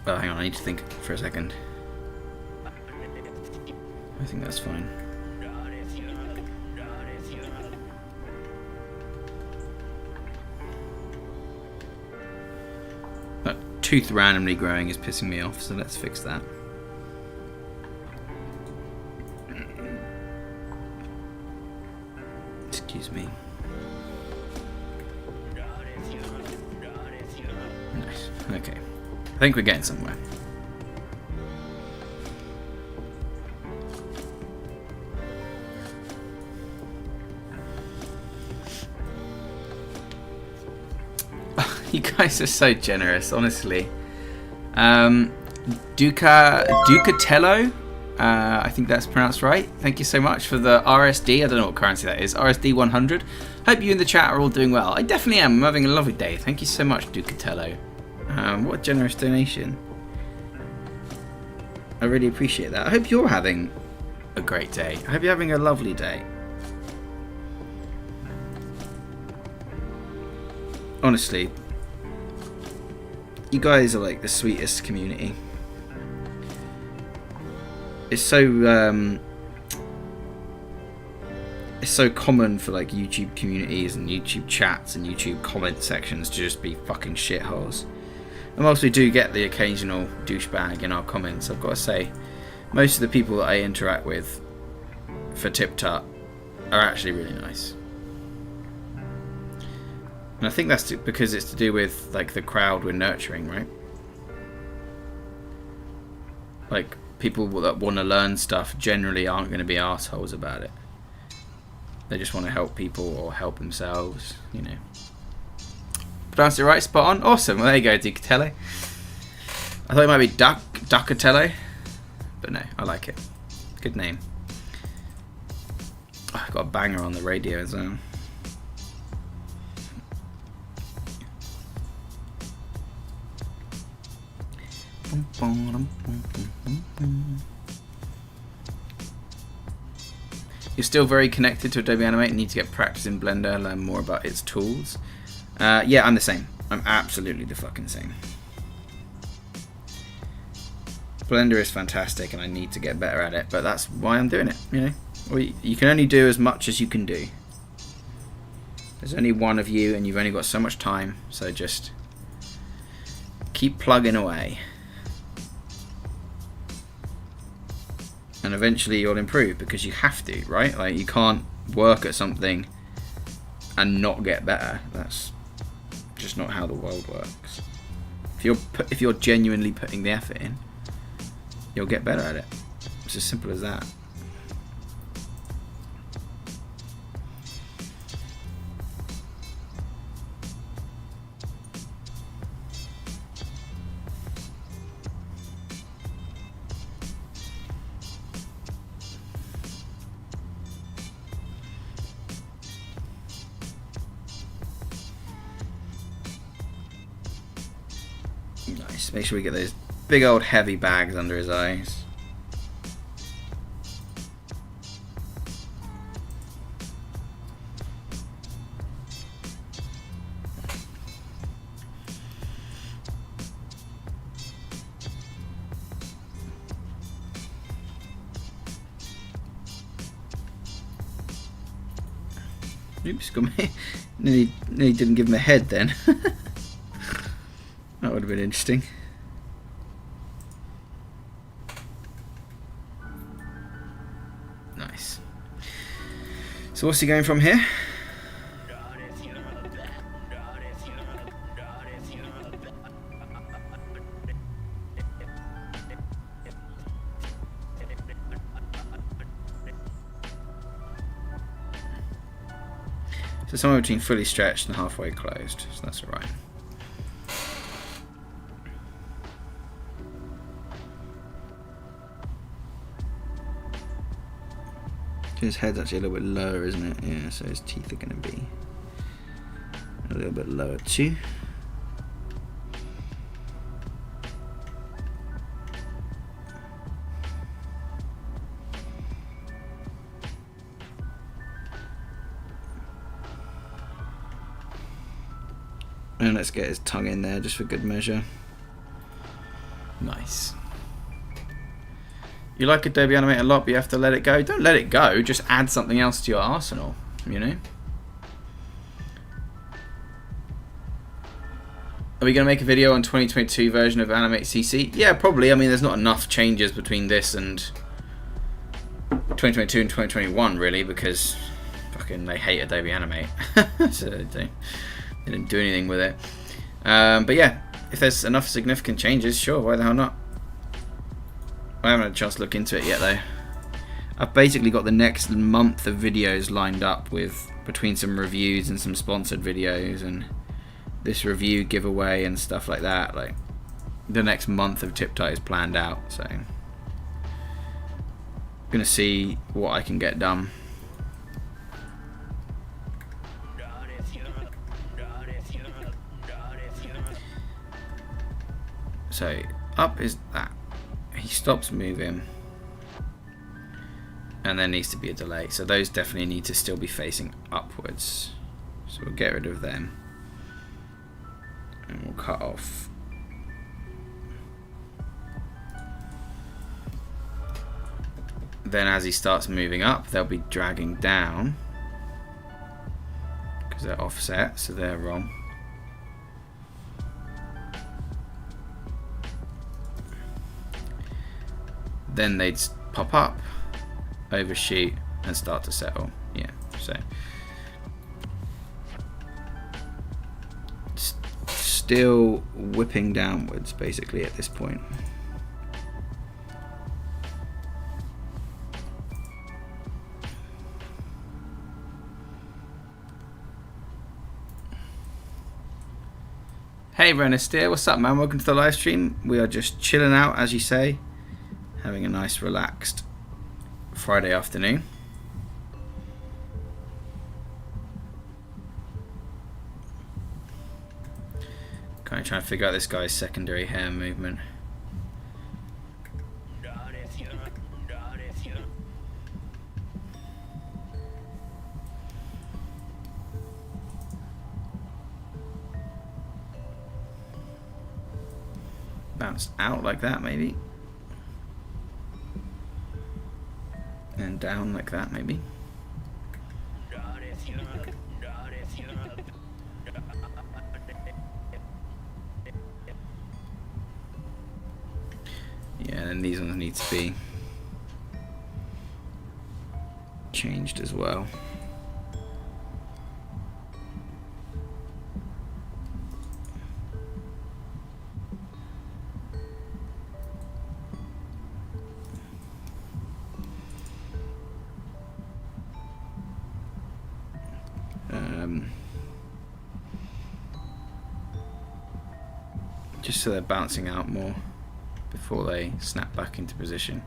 Oh, hang on, I need to think for a second. I think that's fine. That tooth randomly growing is pissing me off, so let's fix that. Excuse me. Nice. Okay. I think we're getting somewhere. You guys are so generous, honestly. Ducatello, I think that's pronounced right. Thank you so much for the RSD. I don't know what currency that is. RSD 100. Hope you in the chat are all doing well. I definitely am. I'm having a lovely day. Thank you so much, Ducatello. What a generous donation. I really appreciate that. I hope you're having a great day. I hope you're having a lovely day. Honestly, you guys are like the sweetest community. It's so common for like YouTube communities and YouTube chats and YouTube comment sections to just be fucking shitholes. And whilst we do get the occasional douchebag in our comments, I've got to say, most of the people that I interact with for TipTut are actually really nice. And I think that's because it's to do with like the crowd we're nurturing, right? Like, people that want to learn stuff generally aren't going to be assholes about it. They just want to help people or help themselves, you know. Pronounced it right, spot on. Awesome. Well, there you go, Ducatelli. I thought it might be Ducatelli, but no, I like it. Good name. Oh, I've got a banger on the radio as well. You're still very connected to Adobe Animate and need to get practice in Blender, learn more about its tools. Yeah, I'm the same. I'm absolutely the fucking same. Blender is fantastic and I need to get better at it, but that's why I'm doing it, you know? Well, you can only do as much as you can do. There's only one of you and you've only got so much time, so just keep plugging away. And eventually you'll improve because you have to, right? Like, you can't work at something and not get better. That's just not how the world works. If you're genuinely putting the effort in, you'll get better at it. It's as simple as that. Nice. Make sure we get those big old heavy bags under his eyes. Oops, got me. Nearly didn't give him a head then. That would have been interesting. Nice. So what's he going from here? So somewhere between fully stretched and halfway closed, so that's alright. His head's actually a little bit lower, isn't it? Yeah, so his teeth are going to be a little bit lower too. And let's get his tongue in there just for good measure. Nice. You like Adobe Animate a lot, but you have to let it go. Don't let it go, just add something else to your arsenal, you know? Are we going to make a video on 2022 version of Animate CC? Yeah, probably. I mean, there's not enough changes between this and 2022 and 2021, really, because fucking they hate Adobe Animate. So they didn't do anything with it. But yeah, if there's enough significant changes, sure, why the hell not? I haven't had a chance to look into it yet though. I've basically got the next month of videos lined up with between some reviews and some sponsored videos and this review giveaway and stuff like that. Like, the next month of TipTut is planned out, so I'm gonna see what I can get done. So up is that. He stops moving and there needs to be a delay, so those definitely need to still be facing upwards, so we'll get rid of them and we'll cut off then. As he starts moving up, they'll be dragging down because they're offset, so they're wrong. then they'd pop up, overshoot, and start to settle. Yeah, so still whipping downwards basically at this point. Hey Renisteer, what's up man? Welcome to the live stream. We are just chilling out, as you say, having a nice relaxed Friday afternoon. Kind of trying to figure out this guy's secondary hair movement. Bounce out like that maybe. And down like that maybe. Yeah, and then these ones need to be changed as well. Just so they're bouncing out more before they snap back into position.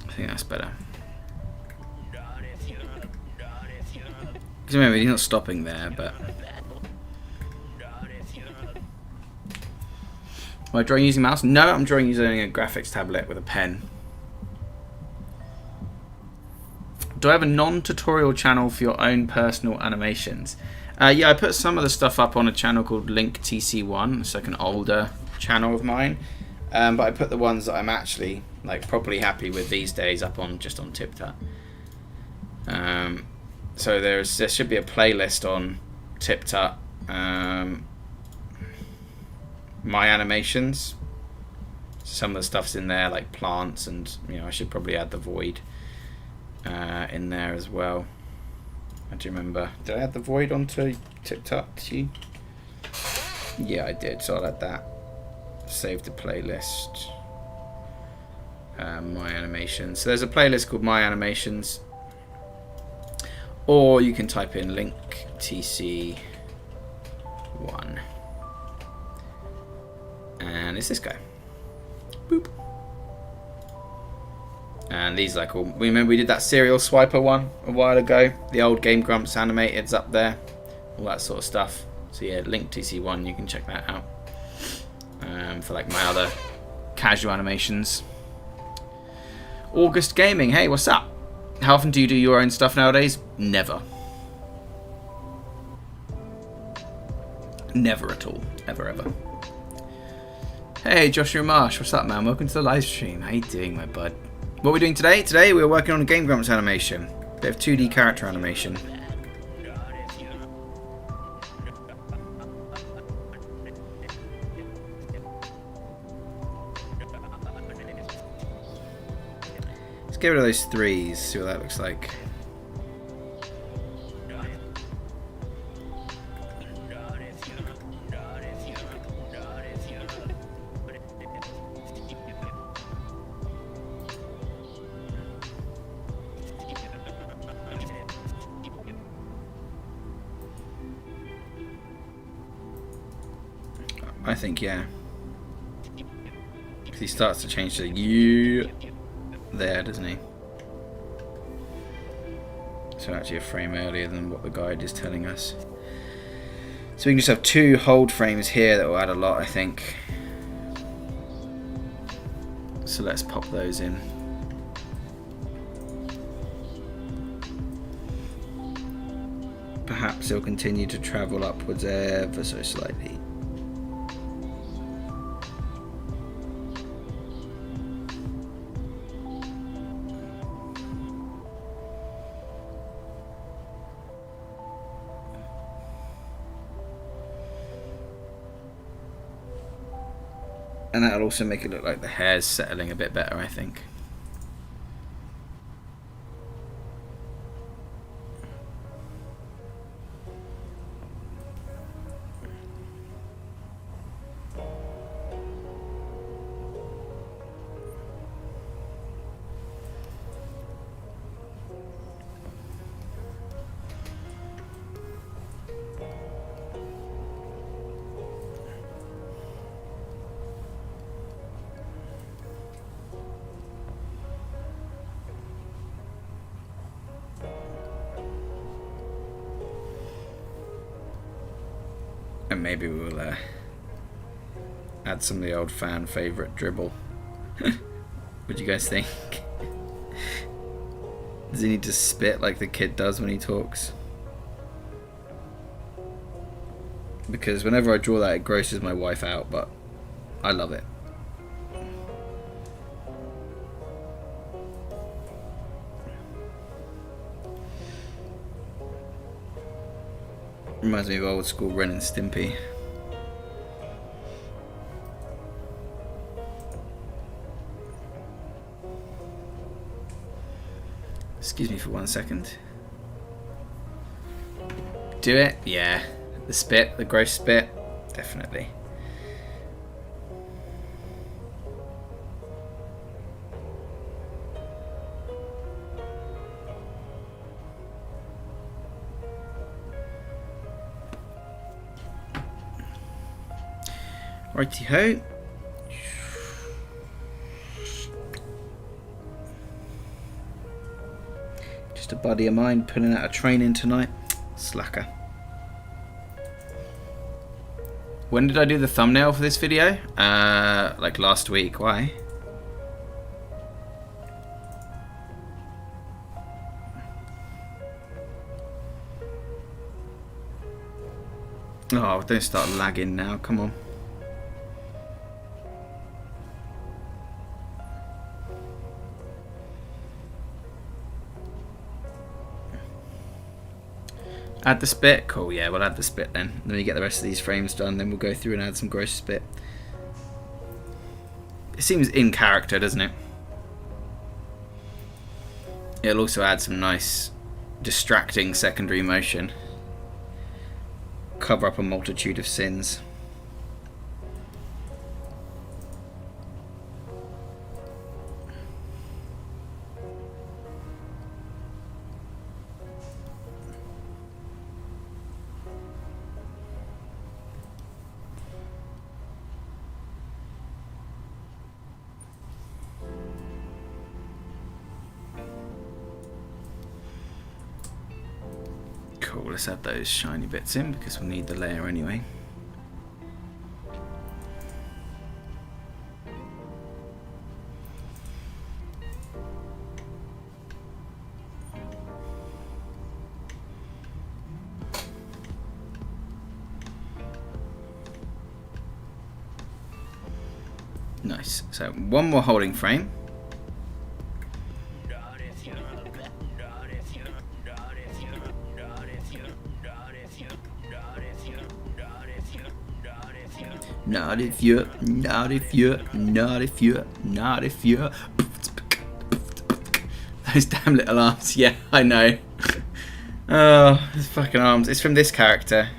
I think that's better. Because remember, he's not stopping there, but... Am I drawing using mouse? No, I'm drawing using a graphics tablet with a pen. Do I have a non-tutorial channel for your own personal animations? Yeah, I put some of the stuff up on a channel called Link TC1. It's like an older channel of mine. But I put the ones that I'm actually like properly happy with these days up on just on TipTut. So there should be a playlist on TipTut. My animations. Some of the stuff's in there like plants, and I should probably add the void in there as well. I do remember. Did I add the void onto TipTut? Yeah, I did. So I'll add that. Save the playlist. My animations. So there's a playlist called My Animations, or you can type in Link TC1, and it's this guy. Boop. And these like all. Remember we did that serial swiper one a while ago. The old Game Grumps animated's up there, all that sort of stuff. So yeah, Link TC1. You can check that out. For like my other casual animations. August Gaming, hey, what's up? How often do you do your own stuff nowadays? Never. Never at all. Ever, ever. Hey, Joshua Marsh, what's up, man? Welcome to the live stream. How you doing, my bud? What are we doing today? Today we're working on a Game Grumps animation. Bit of 2D character animation. Get rid of those threes, see what that looks like. I think, yeah. Because he starts to change to you there, doesn't he? So actually a frame earlier than what the guide is telling us. So we can just have 2 hold frames here that will add a lot, I think. So let's pop those in. Perhaps it'll continue to travel upwards ever so slightly. And that'll also make it look like the hair's settling a bit better, I think. And maybe we'll add some of the old fan favourite dribble. What do you guys think? Does he need to spit like the kid does when he talks? Because whenever I draw that, it grosses my wife out, but I love it. Reminds me of old school Ren and Stimpy. Excuse me for 1 second. Do it? Yeah. The spit, the gross spit, definitely. Righty ho. Just a buddy of mine pulling out of training tonight. Slacker. When did I do the thumbnail for this video? Like last week. Why? Oh, don't start lagging now. Come on. Add the spit? Cool, yeah, we'll add the spit then. Then we get the rest of these frames done, then we'll go through and add some gross spit. It seems in character, doesn't it? It'll also add some nice distracting secondary motion. Cover up a multitude of sins. Cool, let's add those shiny bits in because we'll need the layer anyway. Nice, so one more holding frame. Not if you're, not if you're, not if you're, not if you're. Those damn little arms. Yeah, I know. Oh, those fucking arms. It's from this character.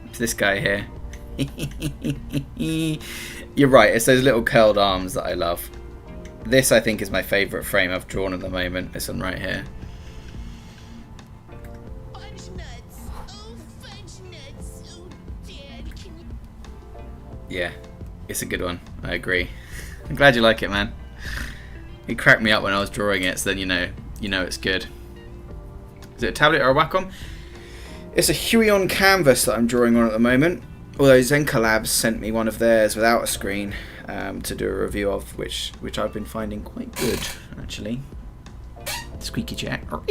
It's this guy here. You're right, it's those little curled arms that I love. This, I think, is my favourite frame I've drawn at the moment. This one right here. Yeah, it's a good one. I agree. I'm glad you like it, man. It cracked me up when I was drawing it, so then you know it's good. Is it a tablet or a Wacom? It's a Huion canvas that I'm drawing on at the moment. Although Zenka Labs sent me one of theirs without a screen to do a review of, which I've been finding quite good, actually. Squeaky jack. But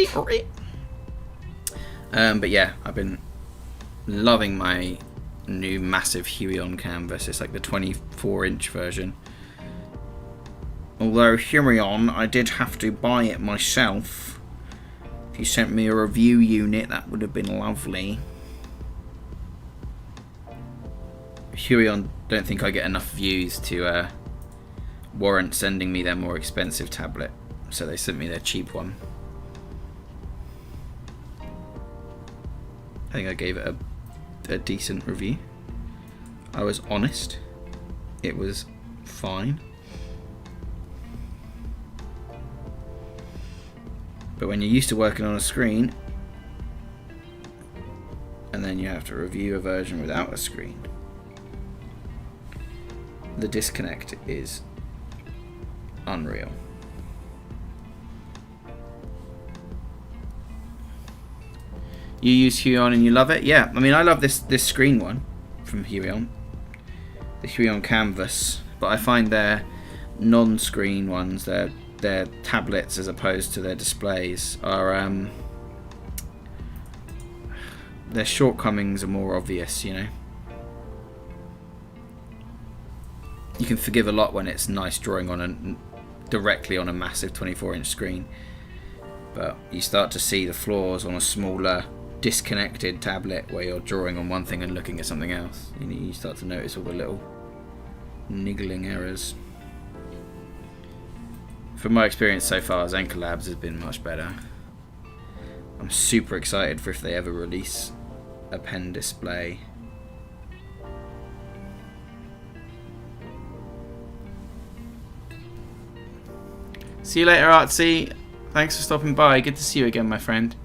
yeah, I've been loving my new massive Huion canvas. It's like the 24-inch version. Although Huion, I did have to buy it myself. If you sent me a review unit, that would have been lovely. Huion don't think I get enough views to warrant sending me their more expensive tablet, so they sent me their cheap one. I think I gave it a decent review. I was honest. It was fine. But when you're used to working on a screen, and then you have to review a version without a screen, the disconnect is unreal. You use Huion and you love it? Yeah, I mean, I love this screen one from Huion, the Huion canvas, but I find their non-screen ones, their tablets as opposed to their displays, are their shortcomings are more obvious, you know. You can forgive a lot when it's nice drawing on directly on a massive 24-inch screen, but you start to see the flaws on a smaller, disconnected tablet where you're drawing on one thing and looking at something else. You start to notice all the little niggling errors. From my experience so far, Zenka Labs has been much better. I'm super excited for if they ever release a pen display. See you later, Artsy. Thanks for stopping by. Good to see you again, my friend.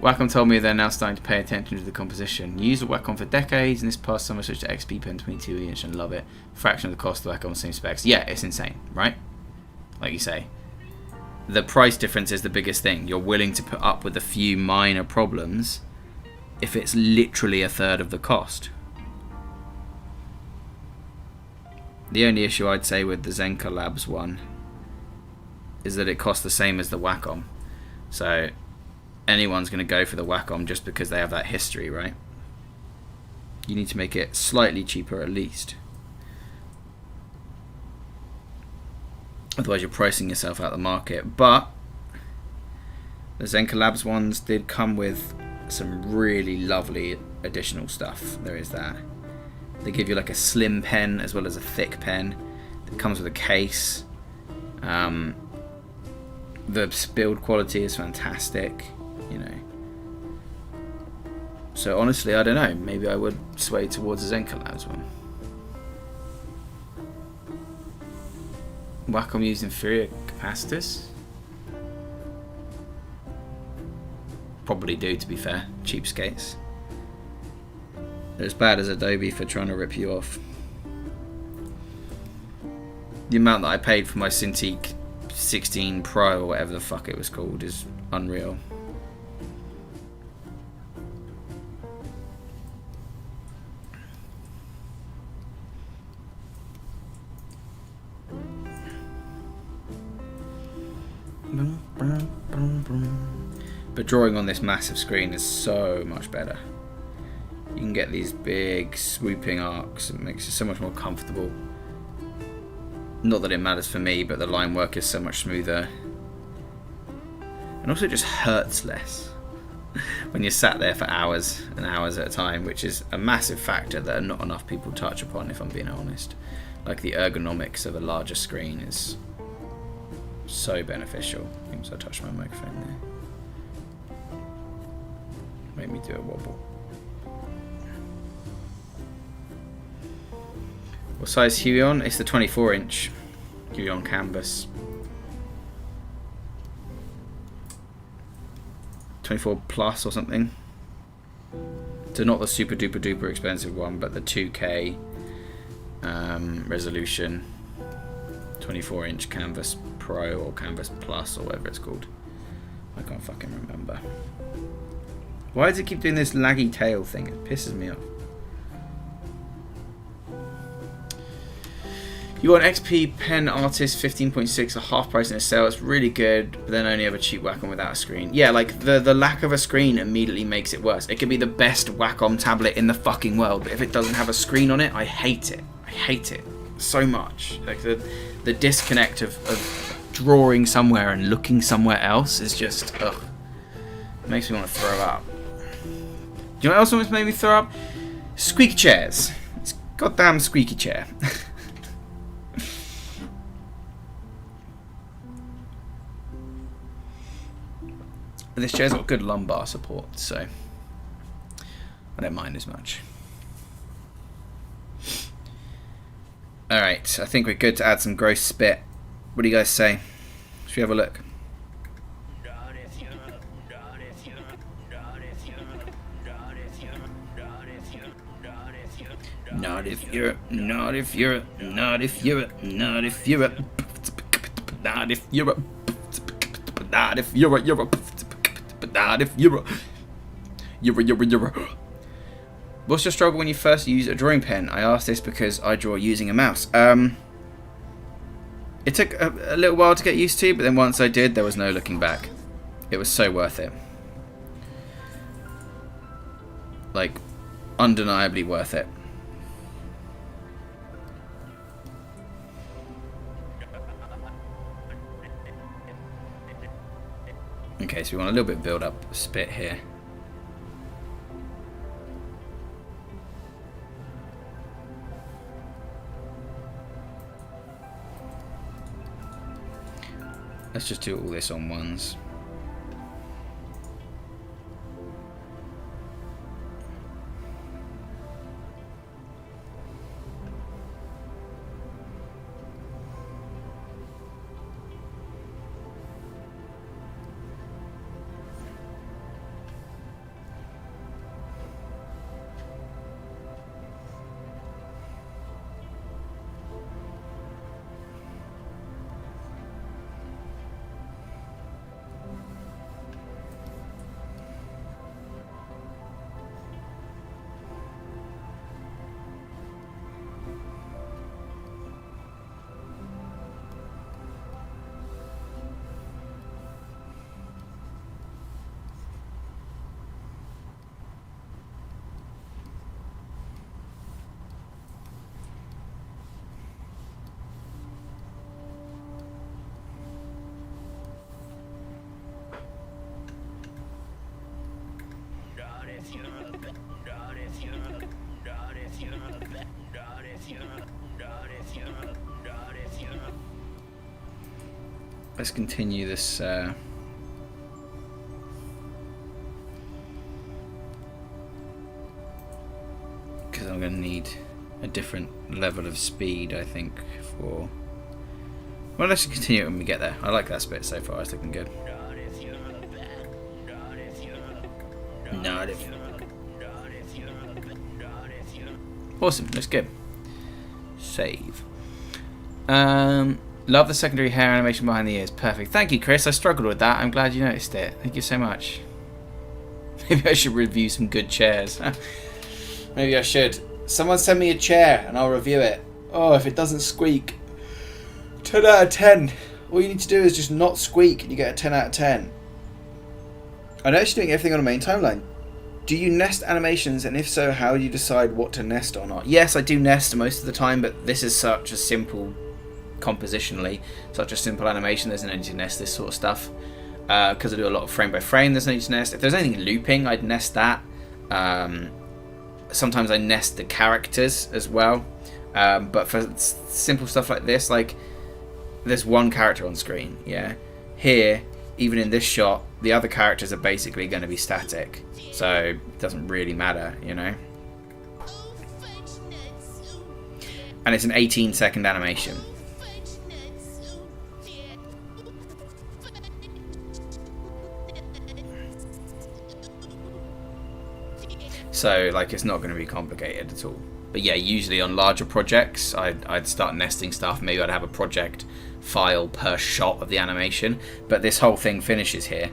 Wacom told me they're now starting to pay attention to the composition. You used a Wacom for decades, and this past summer switched to XP Pen 22-inch and love it. Fraction of the cost of Wacom, same specs. Yeah, it's insane, right? Like you say. The price difference is the biggest thing. You're willing to put up with a few minor problems if it's literally a third of the cost. The only issue I'd say with the Zenka Labs one is that it costs the same as the Wacom. So anyone's going to go for the Wacom just because they have that history, right? You need to make it slightly cheaper at least. Otherwise you're pricing yourself out of the market. But the Zenka Labs ones did come with some really lovely additional stuff. There is that. They give you like a slim pen as well as a thick pen. It comes with a case. The build quality is fantastic, you know. So honestly, I don't know. Maybe I would sway towards a Zenka Labs one. Wacom used inferior capacitors? Probably do, to be fair. Cheapskates. They're as bad as Adobe for trying to rip you off. The amount that I paid for my Cintiq 16 Pro or whatever the fuck it was called is unreal. But drawing on this massive screen is so much better. You can get these big swooping arcs. It makes it so much more comfortable. Not that it matters for me, but the line work is so much smoother. And also it just hurts less when you're sat there for hours and hours at a time, which is a massive factor that not enough people touch upon, if I'm being honest. Like the ergonomics of a larger screen is so beneficial. Oops, I touched my microphone there. Made me do a wobble. What size Huion? It's the 24-inch Huion canvas. 24 plus or something. So not the super duper duper expensive one, but the 2K resolution 24-inch Canvas Pro or Canvas Plus or whatever it's called. I can't fucking remember. Why does it keep doing this laggy tail thing? It pisses me off. You want XP Pen Artist 15.6 a half price in a sale. It's really good, but then only have a cheap Wacom without a screen. Yeah, like the lack of a screen immediately makes it worse. It could be the best Wacom tablet in the fucking world, but if it doesn't have a screen on it, I hate it. I hate it so much. Like the disconnect of drawing somewhere and looking somewhere else is just ugh. It makes me want to throw up. Do you know what else almost made me throw up? Squeaky chairs. It's a goddamn squeaky chair. This chair's got good lumbar support, so I don't mind as much. Alright, I think we're good to add some gross spit. What do you guys say? Should we have a look? Not if Europe, not if Europe, not if Europe, not if Europe, not if Europe, not if Europe, Europe. Not if Europe. What's your struggle when you first use a drawing pen? I ask this because I draw using a mouse. It took a little while to get used to, but then once I did, there was no looking back. It was so worth it. Like, undeniably worth it. Okay, so we want a little bit build up spit here. Let's just do all this on ones. Let's continue this because I'm going to need a different level of speed, I think, for... Well, let's continue it when we get there. I like that bit so far, it's looking good. Not if... Awesome, looks good. Save. Love the secondary hair animation behind the ears. Perfect. Thank you, Chris. I struggled with that. I'm glad you noticed it. Thank you so much. Maybe I should review some good chairs. Maybe I should. Someone send me a chair and I'll review it. Oh, if it doesn't squeak. 10 out of 10. All you need to do is just not squeak and you get a 10 out of 10. I noticed you're doing everything on the main timeline. Do you nest animations, and if so, how do you decide what to nest or not? Yes, I do nest most of the time, but this is such a simple, compositionally, such a simple animation, there's no need to nest this sort of stuff. Because I do a lot of frame by frame, there's no need to nest. If there's anything looping, I'd nest that. Sometimes I nest the characters as well. But for simple stuff like this, like, there's one character on screen, yeah? Here, even in this shot, the other characters are basically going to be static. So, it doesn't really matter, you know? And it's an 18-second animation. So, like, it's not going to be complicated at all. But yeah, usually on larger projects, I'd start nesting stuff. Maybe I'd have a project file per shot of the animation. But this whole thing finishes here.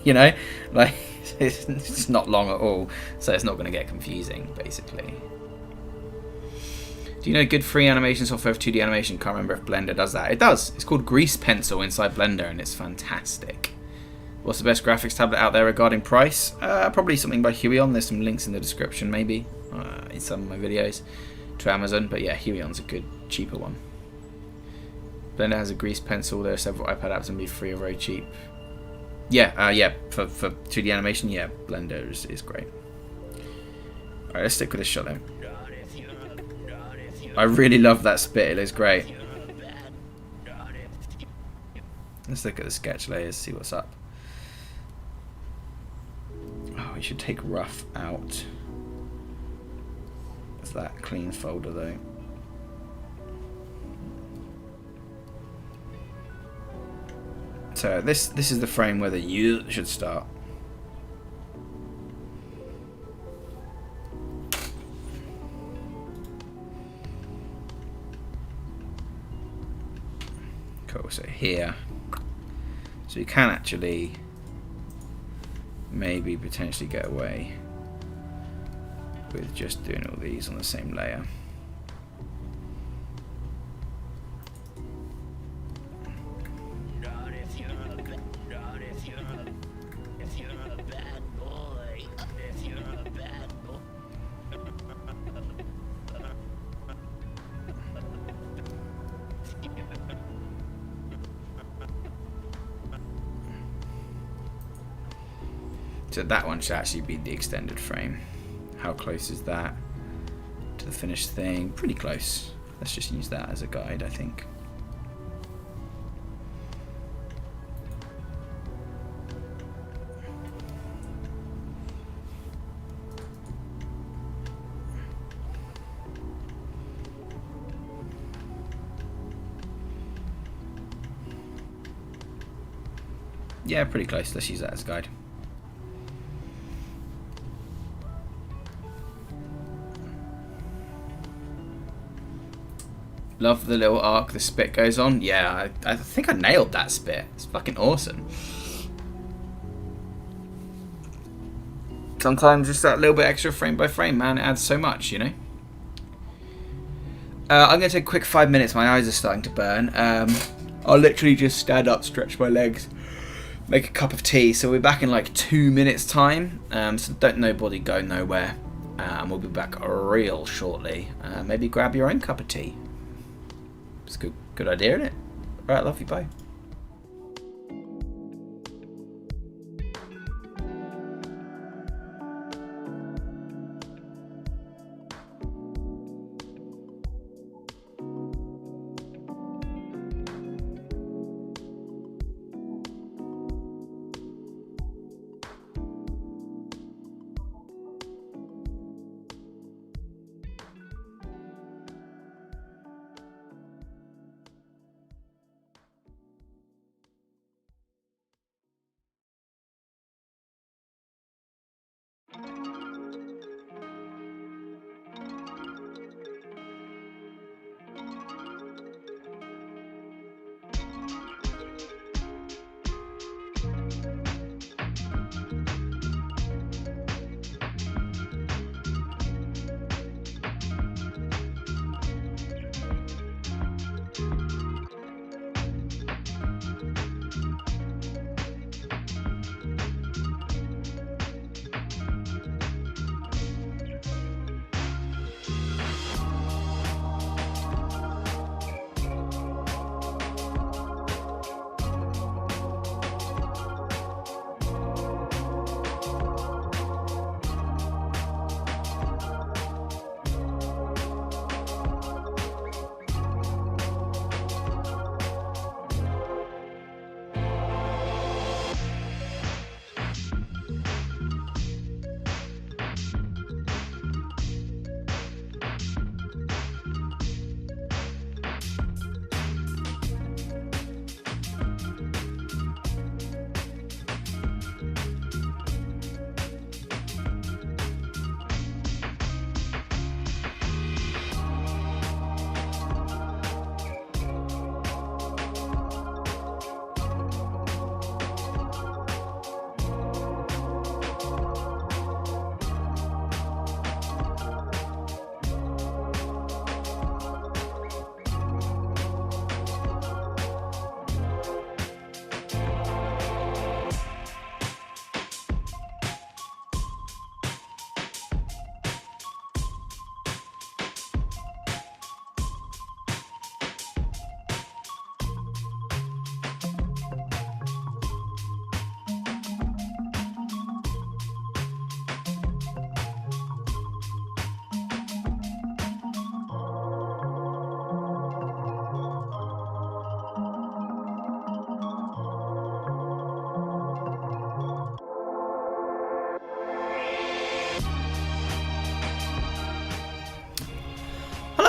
You know? Like, It's not long at all, so it's not going to get confusing, basically. Do you know good free animation software for 2D animation? Can't remember if Blender does that. It does. It's called Grease Pencil inside Blender, and it's fantastic. What's the best graphics tablet out there regarding price? Probably something by Huion. There's some links in the description, maybe, in some of my videos, to Amazon. But yeah, Huion's a good, cheaper one. Blender has a Grease Pencil. There are several iPad apps and be free or very cheap. Yeah, yeah, for 2D animation, yeah, Blender is great. Alright, let's stick with this shot then. I really love that spit, it looks great. Let's look at the sketch layers, see what's up. Oh, we should take rough out. It's that clean folder though. So this is the frame where the U should start. Cool, so here. So you can actually maybe potentially get away with just doing all these on the same layer. So that one should actually be the extended frame. How close is that to the finished thing? Pretty close. Let's just use that as a guide, I think. Yeah, pretty close. Let's use that as a guide. Love the little arc the spit goes on. Yeah, I think I nailed that spit. It's fucking awesome. Sometimes just that little bit extra frame by frame, man, it adds so much, you know? I'm going to take a quick 5 minutes. My eyes are starting to burn. I'll literally just stand up, stretch my legs, make a cup of tea. So we'll be back in like 2 minutes time. So don't nobody go nowhere. And we'll be back real shortly. Maybe grab your own cup of tea. It's a good idea, isn't it? Alright, love you, bye.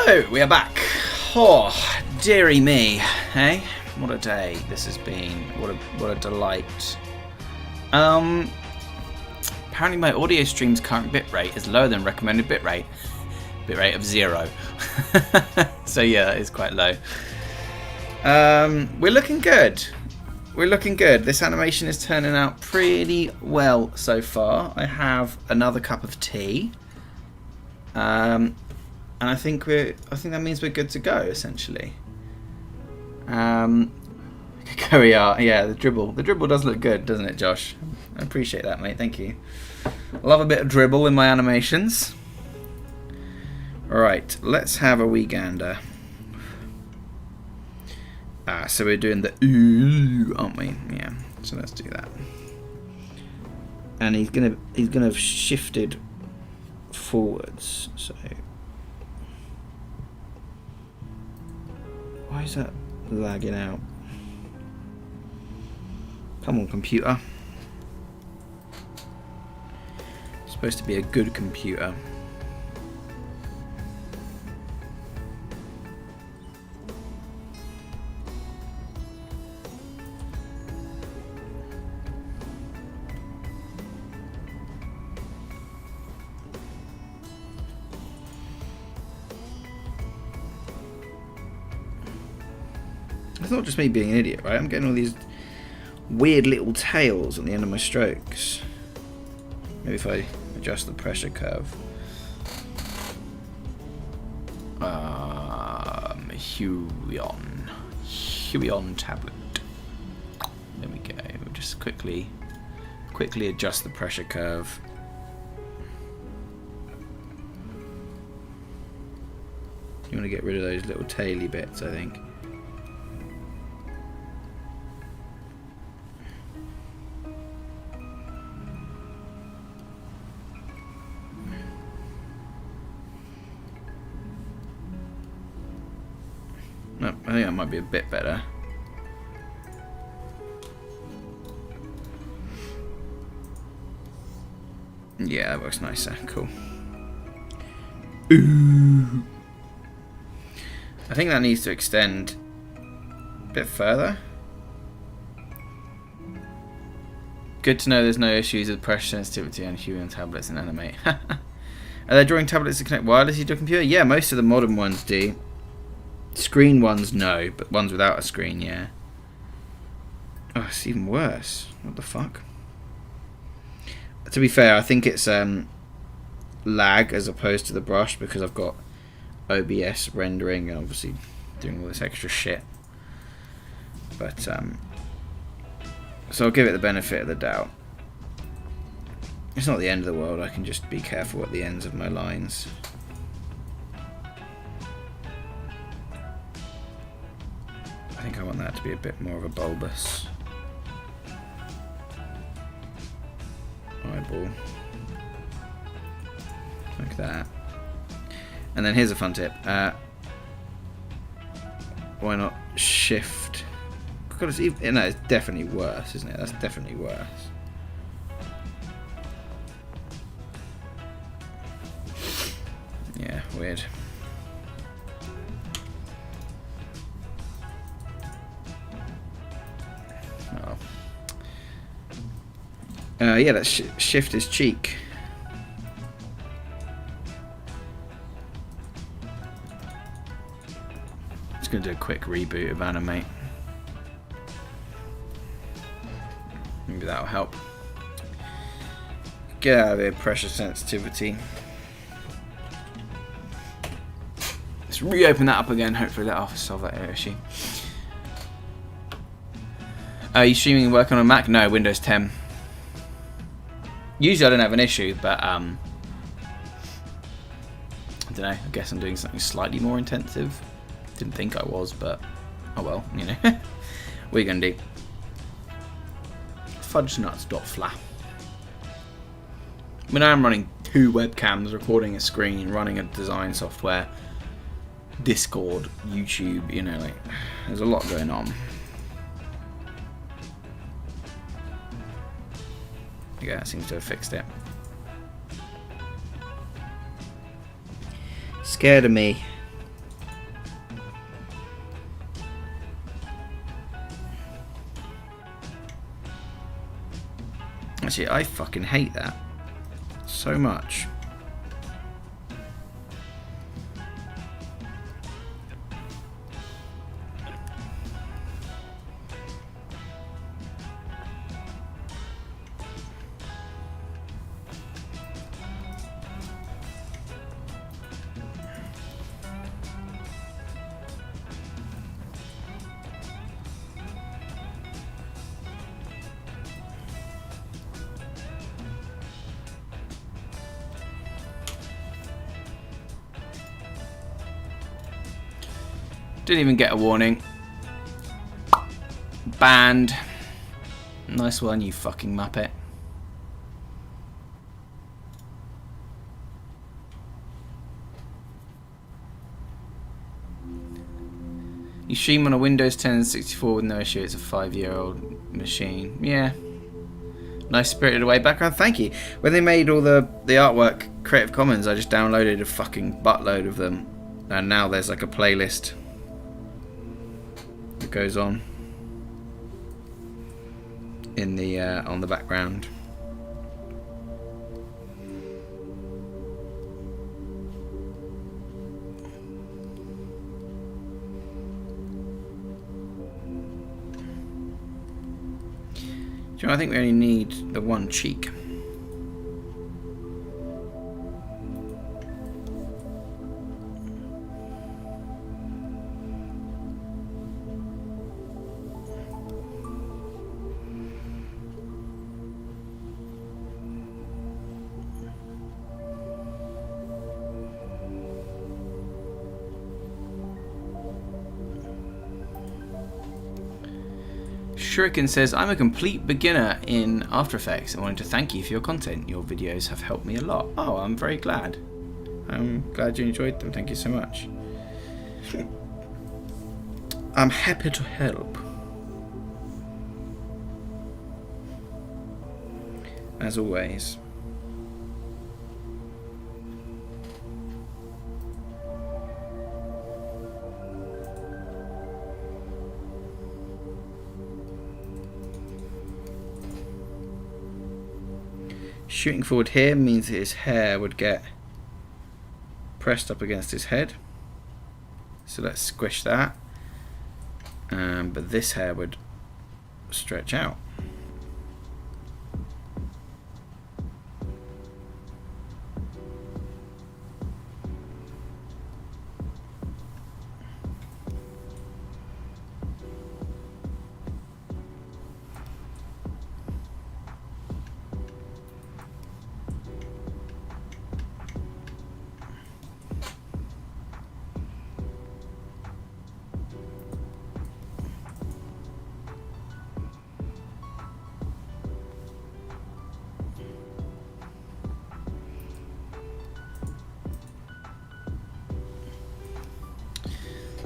So, we are back. Oh, dearie me. Hey, what a day this has been. What a delight. Apparently my audio stream's current bitrate is lower than recommended bitrate. Bitrate of 0. So yeah, that is quite low. We're looking good. We're looking good. This animation is turning out pretty well so far. I have another cup of tea. And I think that means we're good to go, essentially. There we are. Yeah, the dribble. The dribble does look good, doesn't it, Josh? I appreciate that, mate. Thank you. I love a bit of dribble in my animations. Alright, let's have a wee gander. So we're doing the ooh, aren't we? Yeah. So let's do that. And he's gonna have shifted forwards. So why is that lagging out? Come on, computer. It's supposed to be a good computer. It's not just me being an idiot, right? I'm getting all these weird little tails on the end of my strokes. Maybe if I adjust the pressure curve. Huion tablet. There we go. We'll just quickly adjust the pressure curve. You want to get rid of those little taily bits, I think. No, I think that might be a bit better. Yeah, that works nicer. Cool. Ooh. I think that needs to extend a bit further. Good to know there's no issues with pressure sensitivity on Huion tablets and Animate. Are they drawing tablets to connect wirelessly to a computer? Yeah, most of the modern ones do. Screen ones, no, but ones without a screen, yeah. Oh, it's even worse. What the fuck? To be fair, I think it's lag as opposed to the brush because I've got OBS rendering and obviously doing all this extra shit. But so I'll give it the benefit of the doubt. It's not the end of the world. I can just be careful at the ends of my lines. I think I want that to be a bit more of a bulbous eyeball. Like that. And then here's a fun tip. Why not shift? God, it's even, no, it's definitely worse, isn't it? That's definitely worse. Yeah, weird. Yeah, let's shift his cheek. Just going to do a quick reboot of Animate. Maybe that'll help. Get out of here, pressure sensitivity. Let's reopen that up again. Hopefully that'll solve that issue. Are you streaming and working on a Mac? No, Windows 10. Usually I don't have an issue, but I don't know. I guess I'm doing something slightly more intensive. Didn't think I was, but oh well, you know. What are you gonna do? Fudgenuts.fla. I mean, I'm running 2 webcams, recording a screen, running a design software, Discord, YouTube. You know, like there's a lot going on. Yeah, that seems to have fixed it. Scared of me. Actually, I fucking hate that so much. Didn't even get a warning. Banned. Nice one, you fucking muppet. You stream on a Windows 10 64 with no issue. It's a 5-year-old machine. Yeah. Nice Spirited Away background. Thank you. When they made all the artwork Creative Commons, I just downloaded a fucking buttload of them. And now there's like a playlist that goes on in the on the background. Do you know, I think we only need the one cheek. Shuriken says, I'm a complete beginner in After Effects and wanted to thank you for your content. Your videos have helped me a lot. Oh, I'm very glad. I'm glad you enjoyed them. Thank you so much. I'm happy to help. As always. Shooting forward here means that his hair would get pressed up against his head. So let's squish that. But this hair would stretch out.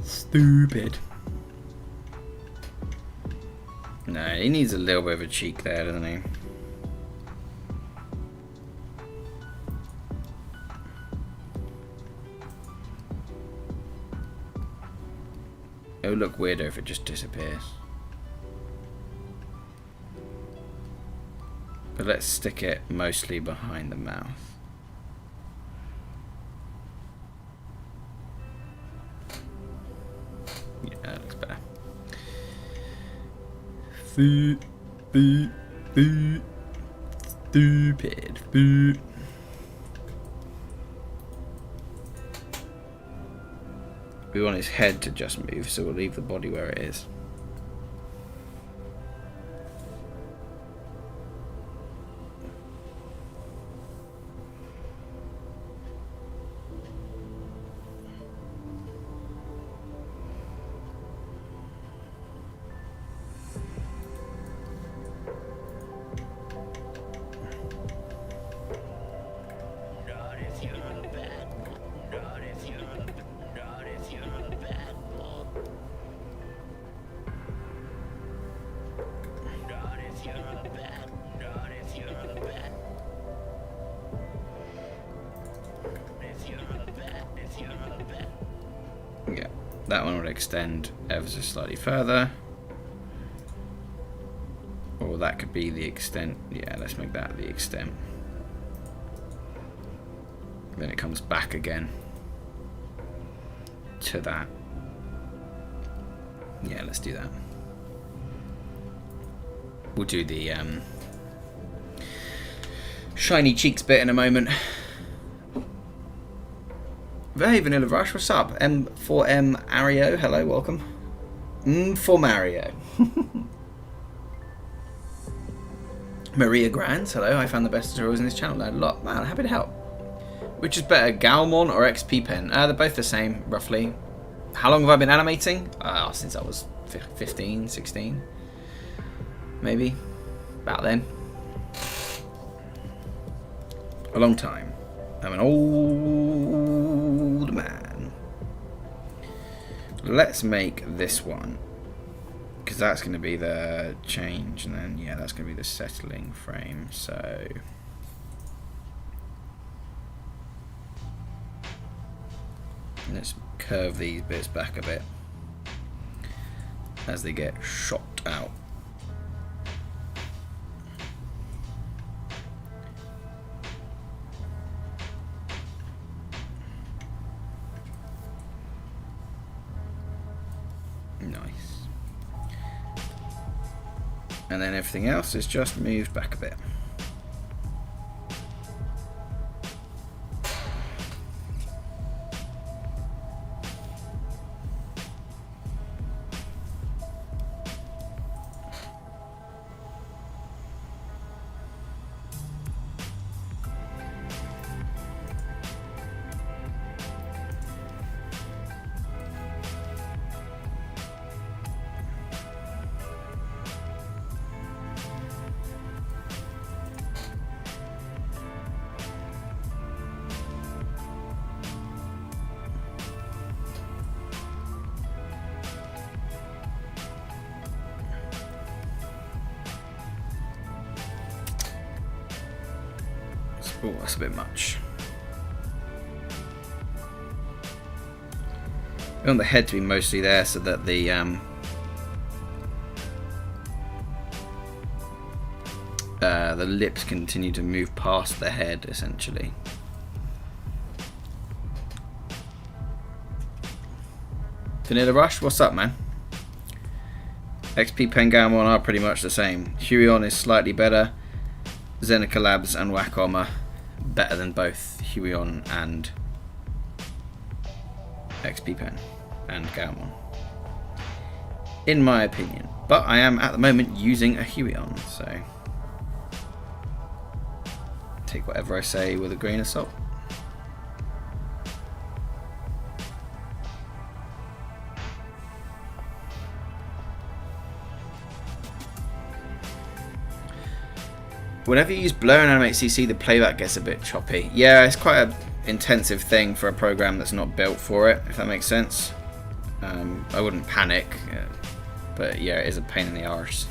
Stupid. No, he needs a little bit of a cheek there, doesn't he? It would look weirder if it just disappears. But let's stick it mostly behind the mouth. Yeah, that looks better. Stupid. We want his head to just move, so we'll leave the body where it is. Yeah, that one would extend ever so slightly further. Or Or that could be the extent. Yeah, let's make that the extent. Then it comes back again to that. Yeah, let's do that. We'll do the shiny cheeks bit in a moment. Hey Vanilla Rush, what's up? M4M Ario, hello, welcome. For Mario. Maria Grands, hello. I found the best tutorials in this channel. Learned a lot. Man, happy to help. Which is better, Galmon or XP Pen? They're both the same, roughly. How long have I been animating? Since I was 15, 16. Maybe. About then. A long time. I'm an old man. Let's make this one. Because that's going to be the change, and then, yeah, that's going to be the settling frame, so... Let's curve these bits back a bit as they get shot out. Nice. And then everything else is just moved back a bit. Oh, that's a bit much. I want the head to be mostly there so that the lips continue to move past the head, essentially. Vanilla Rush, what's up, man? XP Pen Galmon are pretty much the same. Huion is slightly better. Zeneca Labs and Wacom are better than both Huion and XP Pen and Galmon, in my opinion. But I am at the moment using a Huion, so take whatever I say with a grain of salt. Whenever you use Blur and Animate CC, the playback gets a bit choppy. Yeah, it's quite an intensive thing for a program that's not built for it, if that makes sense. I wouldn't panic, but yeah, it is a pain in the arse.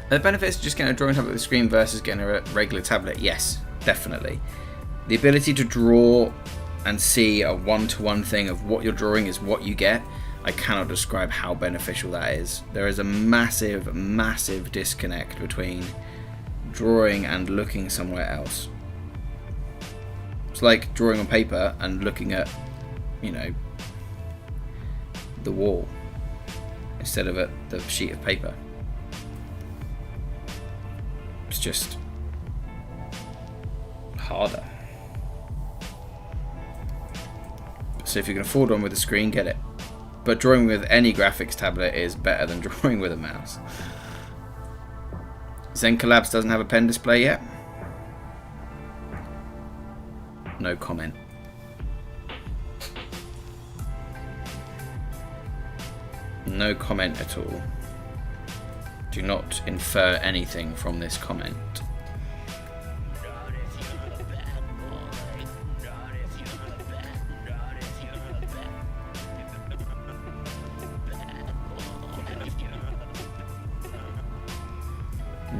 The benefits of just getting a drawing tablet with a screen versus getting a regular tablet, yes, definitely. The ability to draw and see a one-to-one thing of what you're drawing is what you get, I cannot describe how beneficial that is. There is a massive, massive disconnect between drawing and looking somewhere else. It's like drawing on paper and looking at, you know, the wall instead of at the sheet of paper. It's just harder. So if you can afford one with a screen, get it. But drawing with any graphics tablet is better than drawing with a mouse. Zeneca Labs doesn't have a pen display yet. No comment. No comment at all. Do not infer anything from this comment.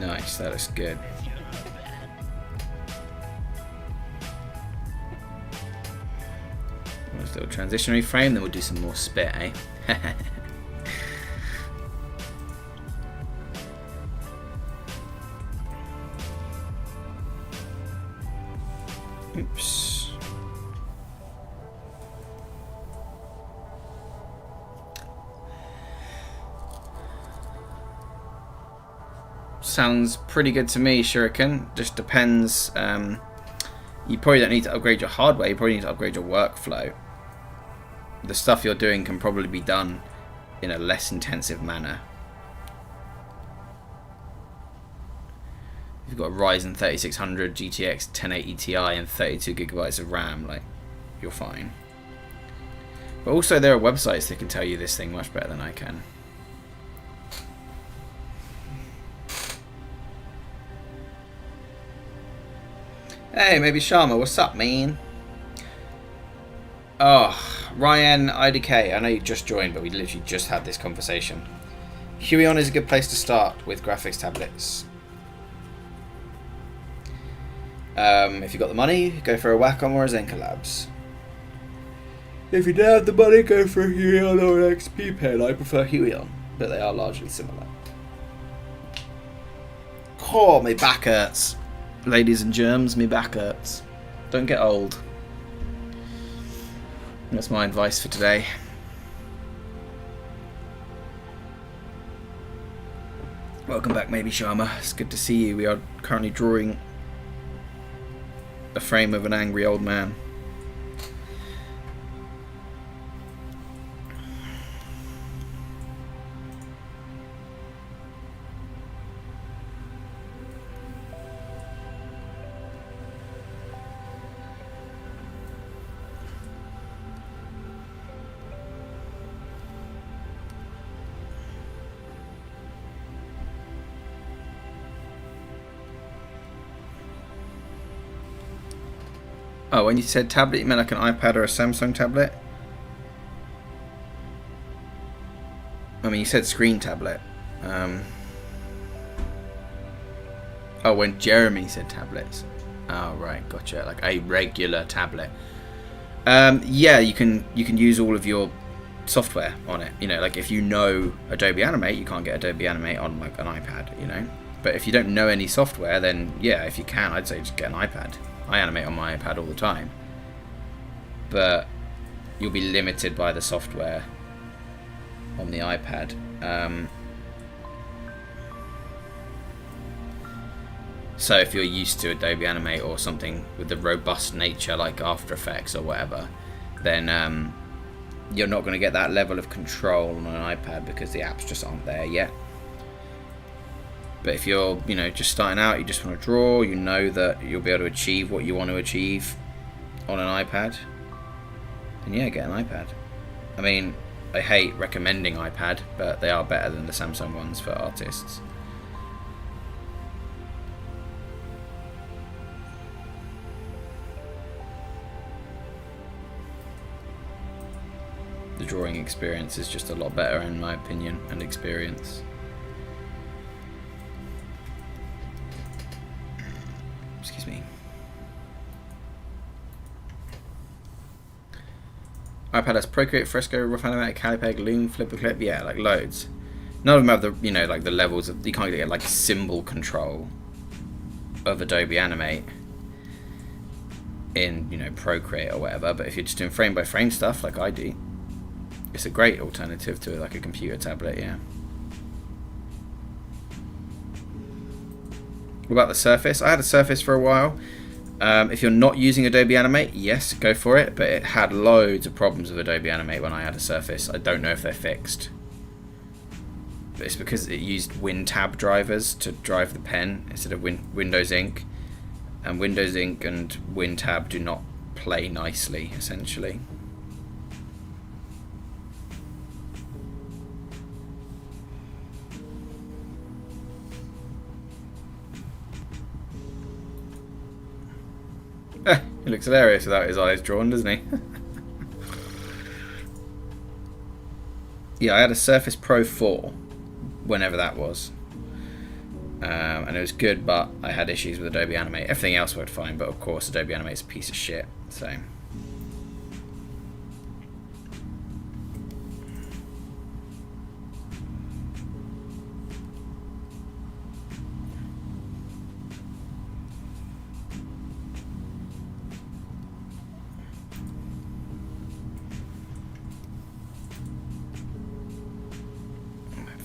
Nice, that looks good. Nice little transitionary frame, then we'll do some more spit, eh? Oops. Sounds pretty good to me, Shuriken. Just depends. You probably don't need to upgrade your hardware, you probably need to upgrade your workflow. The stuff you're doing can probably be done in a less intensive manner. You've got a Ryzen 3600, GTX 1080 Ti and 32GB of RAM, like, you're fine. But also there are websites that can tell you this thing much better than I can. Hey, maybe Sharma, what's up, man? Oh, Ryan IDK, I know you just joined, but we literally just had this conversation. Huion is a good place to start with graphics tablets. If you've got the money, go for a Wacom or a Zenka Labs. If you don't have the money, go for a Huion or an XP pen. I prefer Huion, but they are largely similar. Oh, my back hurts. Ladies and germs, me back hurts. Don't get old. That's my advice for today. Welcome back, maybe Sharma. It's good to see you. We are currently drawing a frame of an angry old man. Oh, when you said tablet, you meant like an iPad or a Samsung tablet? I mean, you said screen tablet. Oh, when Jeremy said tablets. Oh, right, gotcha. Like a regular tablet. Yeah, you can use all of your software on it. You know, like if you know Adobe Animate, you can't get Adobe Animate on like an iPad, you know? But if you don't know any software, then yeah, if you can, I'd say just get an iPad. I animate on my iPad all the time, but you'll be limited by the software on the iPad. So if you're used to Adobe Animate or something with the robust nature like After Effects or whatever, then you're not going to get that level of control on an iPad because the apps just aren't there yet. But if you're, you know, just starting out, you just want to draw, you know that you'll be able to achieve what you want to achieve on an iPad, then yeah, get an iPad. I mean, I hate recommending iPad, but they are better than the Samsung ones for artists. The drawing experience is just a lot better in my opinion and experience. Excuse me. iPad has Procreate, Fresco, Rough Animatic, Calipeg, Loom, Flipperclip, yeah, like loads. None of them have the, you know, like the levels of, you can't get like symbol control of Adobe Animate in, you know, Procreate or whatever, but if you're just doing frame by frame stuff like I do, it's a great alternative to like a computer tablet, yeah. What about the Surface? I had a Surface for a while. If you're not using Adobe Animate, yes, go for it, but it had loads of problems with Adobe Animate when I had a Surface. I don't know if they're fixed. But it's because it used WinTab drivers to drive the pen instead of Windows Ink. And Windows Ink and WinTab do not play nicely, essentially. He looks hilarious without his eyes drawn, doesn't he? Yeah, I had a Surface Pro 4, whenever that was. and it was good, but I had issues with Adobe Animate. Everything else worked fine, but of course Adobe Animate is a piece of shit. So.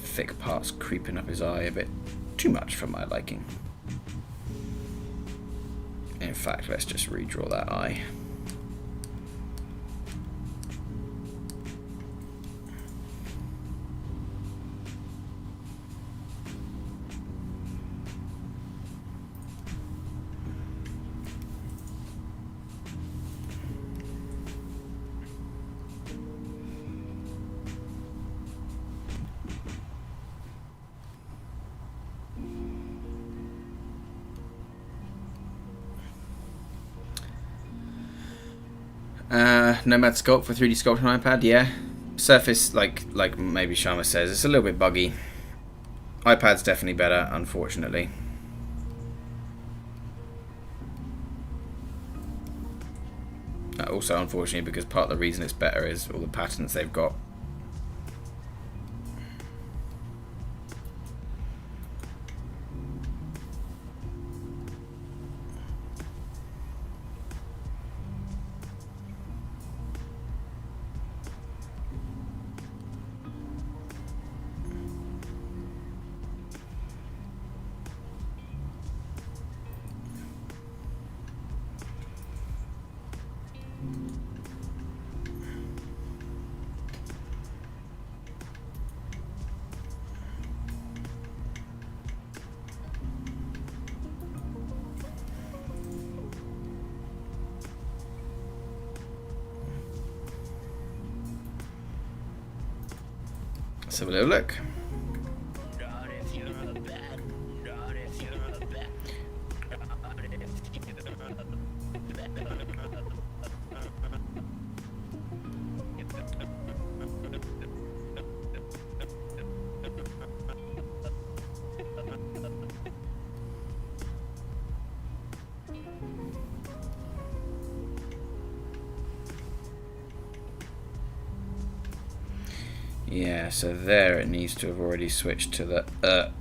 Thick parts creeping up his eye a bit too much for my liking. In fact, let's just redraw that eye. Nomad Sculpt for 3D Sculpt on iPad, yeah. Surface, like maybe Sharma says, it's a little bit buggy. iPad's definitely better, unfortunately. Also, unfortunately, because part of the reason it's better is all the patterns they've got. Let's have a little look. Yeah, so there it needs to have already switched to the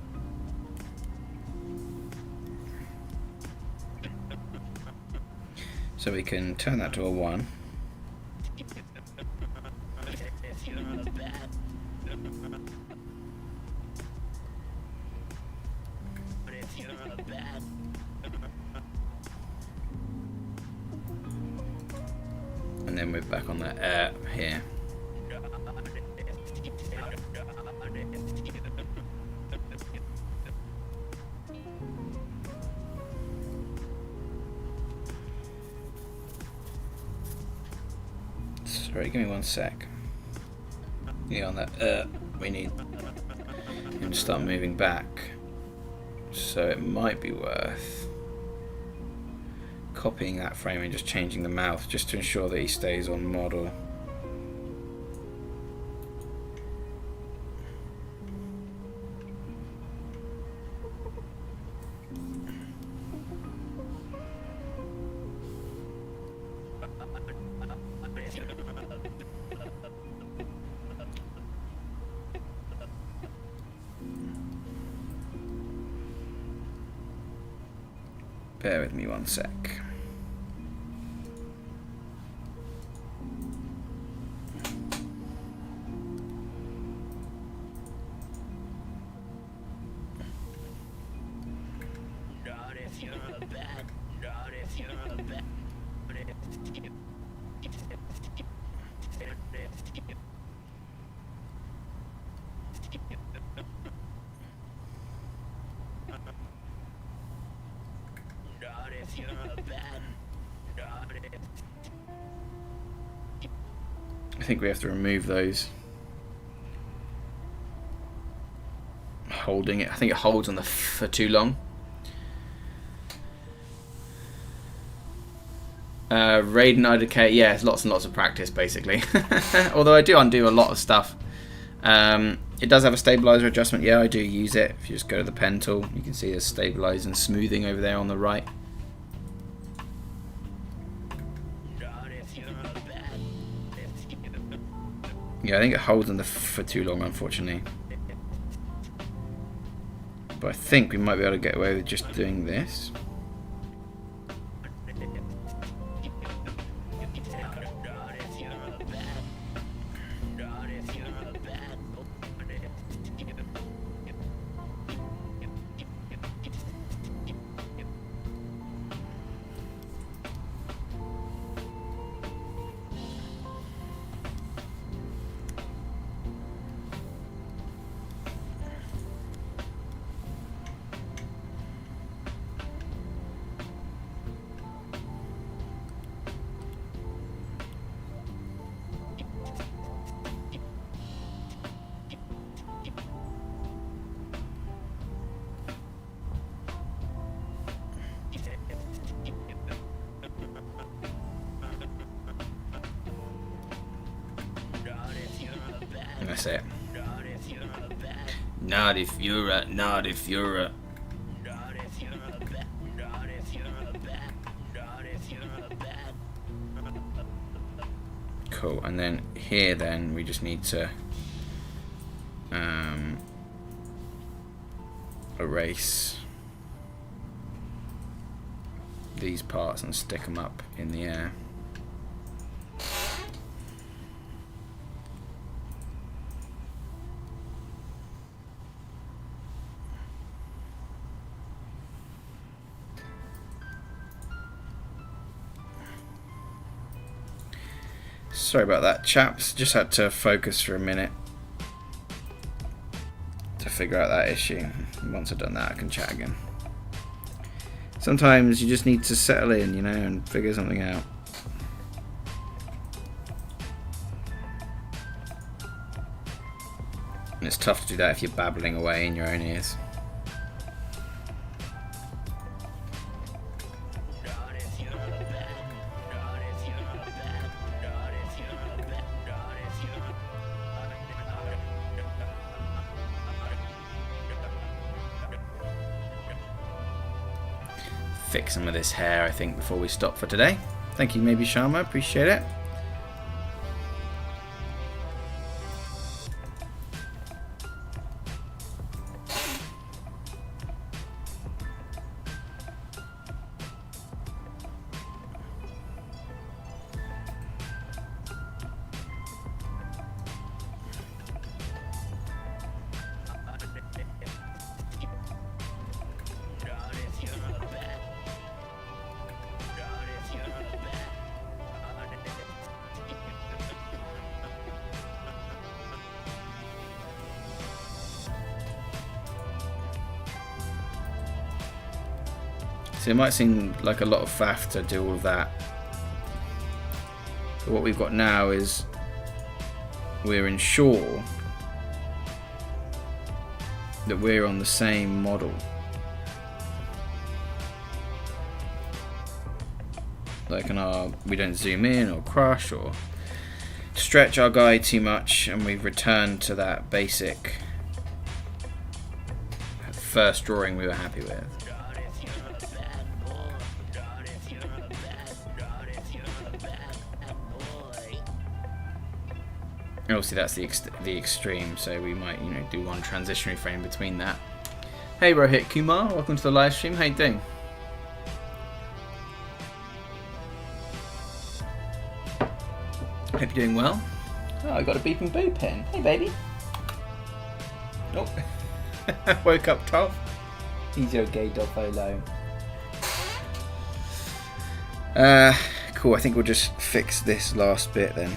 So we can turn that to a 1. And then we're back on the here. Sorry, give me 1 sec. Yeah, on that we need him to start moving back. So it might be worth copying that frame and just changing the mouth just to ensure that he stays on model. Bear with me 1 sec. I think we have to remove those. Holding it, I think it holds on the for too long. Raid and IDK, yeah, it's lots and lots of practice basically. Although I do undo a lot of stuff. It does have a stabilizer adjustment. Yeah, I do use it. If you just go to the pen tool, you can see there's stabilize and smoothing over there on the right. Yeah, I think it holds on for too long, unfortunately. But I think we might be able to get away with just doing this. That's it. Not if you're a, not if you're a. Cool, and then here then we just need to erase these parts and stick them up in the air. Sorry about that, chaps. Just had to focus for a minute to figure out that issue. Once I've done that, I can chat again. Sometimes you just need to settle in, you know, and figure something out. And it's tough to do that if you're babbling away in your own ears. Fix some of this hair, I think, before we stop for today. Thank you, Maybe Sharma, appreciate it. So it might seem like a lot of faff to do all of that, but what we've got now is we're ensure that we're on the same model. Like we don't zoom in or crush or stretch our guide too much, and we've returned to that basic first drawing we were happy with. Obviously that's the extreme, so we might, you know, do one transitionary frame between that. Hey Rohit Kumar, welcome to the live stream. How you doing? Hope you're doing well. Oh, I got a beeping boo pen. Hey baby. Oh, woke up tough. He's your gay dog low. Cool. I think we'll just fix this last bit then.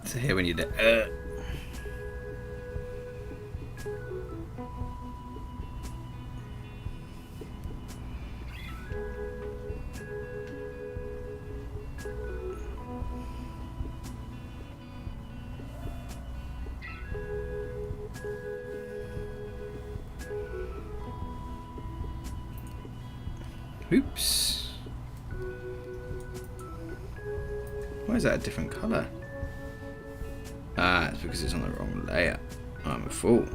So here we need to Oops. Why is that a different colour? Ah, it's because it's on the wrong layer. I'm a fool.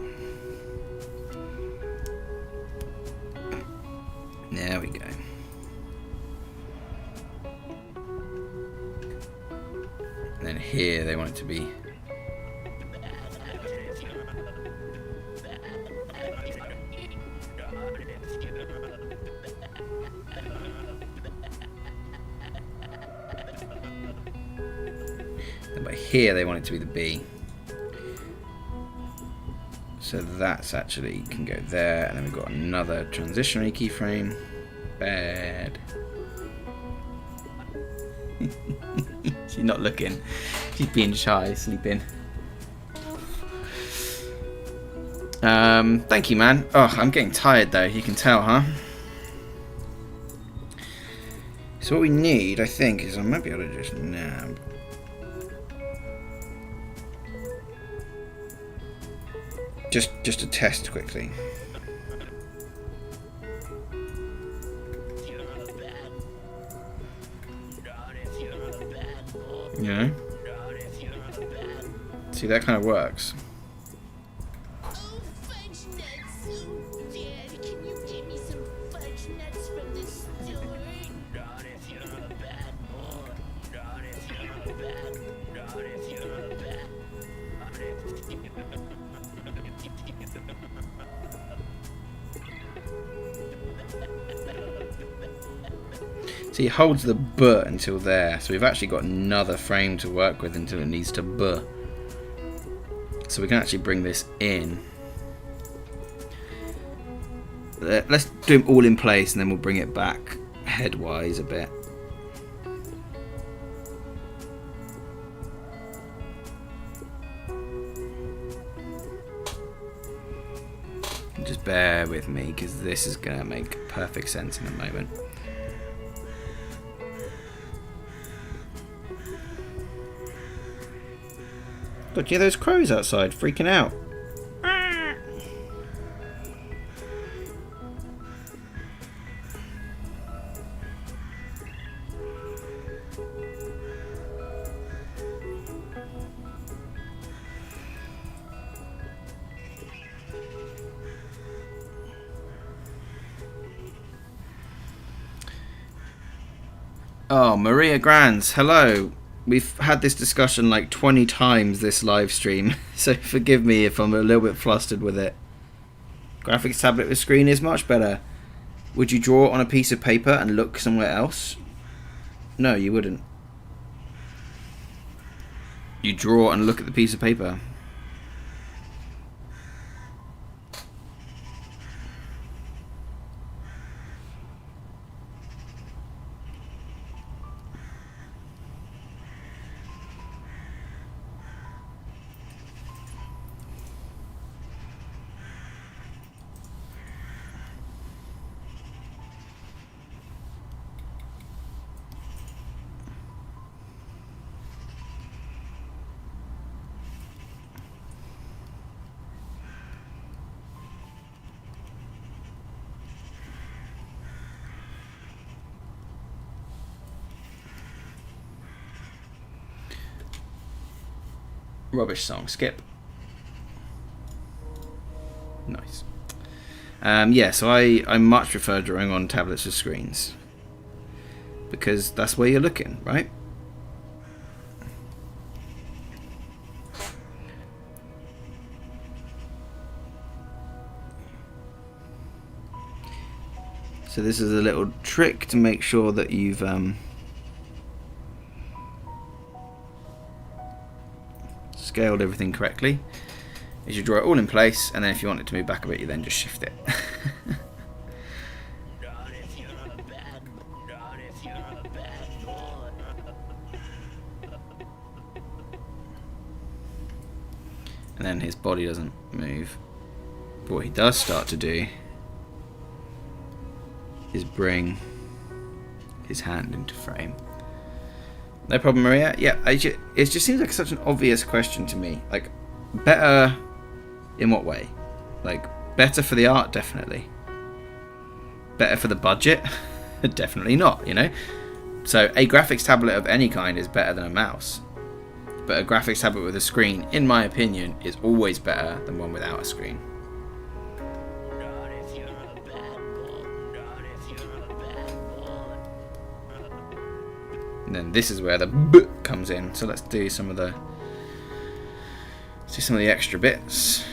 There we go. And then here they want it to be. But here they want it to be the B. So that's actually can go there, and then we've got another transitionary keyframe. Bad. She's not looking. She's being shy, sleeping. Thank you, man. Oh, I'm getting tired though. You can tell, huh? So what we need, I think, is I might be able to just nab. Just to test quickly. You know? See, that kind of works. Oh, fudge nuts. Oh, Dad, can you get me some fudge nuts from the store? Not if you're a bad boy. Not if you're a bad. Not if you're a bad. Not if you're a bad. So he holds the B until there. So we've actually got another frame to work with until it needs to B. So we can actually bring this in. Let's do them all in place and then we'll bring it back headwise a bit. Just bear with me because this is going to make perfect sense in a moment. God, you hear those crows outside freaking out? Oh, Maria Grands, hello. We've had this discussion like 20 times this live stream, so forgive me if I'm a little bit flustered with it. Graphics tablet with screen is much better. Would you draw on a piece of paper and look somewhere else? No, you wouldn't. You draw and look at the piece of paper. Rubbish song. Skip. Nice. Yeah, so I much prefer drawing on tablets with screens. Because that's where you're looking, right? So this is a little trick to make sure that you've scaled everything correctly. Is you draw it all in place, and then if you want it to move back a bit, you then just shift it. And then his body doesn't move. But what he does start to do is bring his hand into frame. No problem, Maria. Yeah, it just seems like such an obvious question to me. Like, better in what way? Like, better for the art, definitely. Better for the budget? Definitely not, you know. So a graphics tablet of any kind is better than a mouse. But a graphics tablet with a screen, in my opinion, is always better than one without a screen. Not if you're a bad boy. Not if you're a bad boy. And then this is where the B comes in. So let's do some of the extra bits.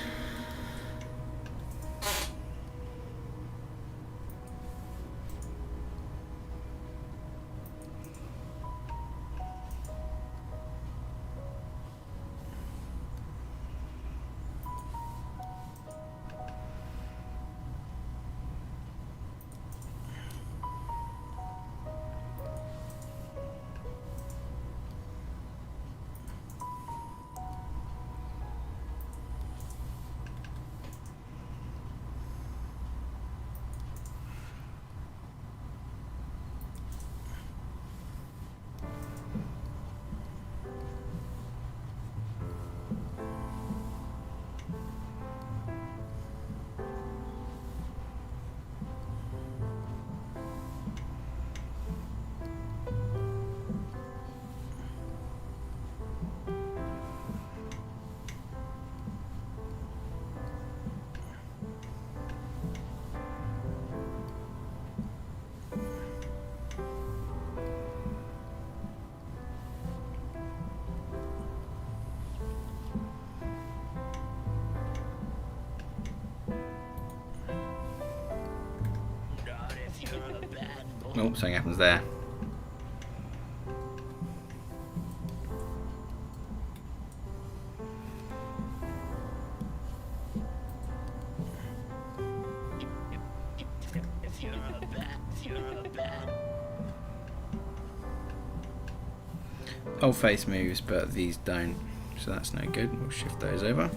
Not if you're a bad boy. Oh, something happens there. If you're a bad. Old face moves, but these don't, so that's no good. We'll shift those over.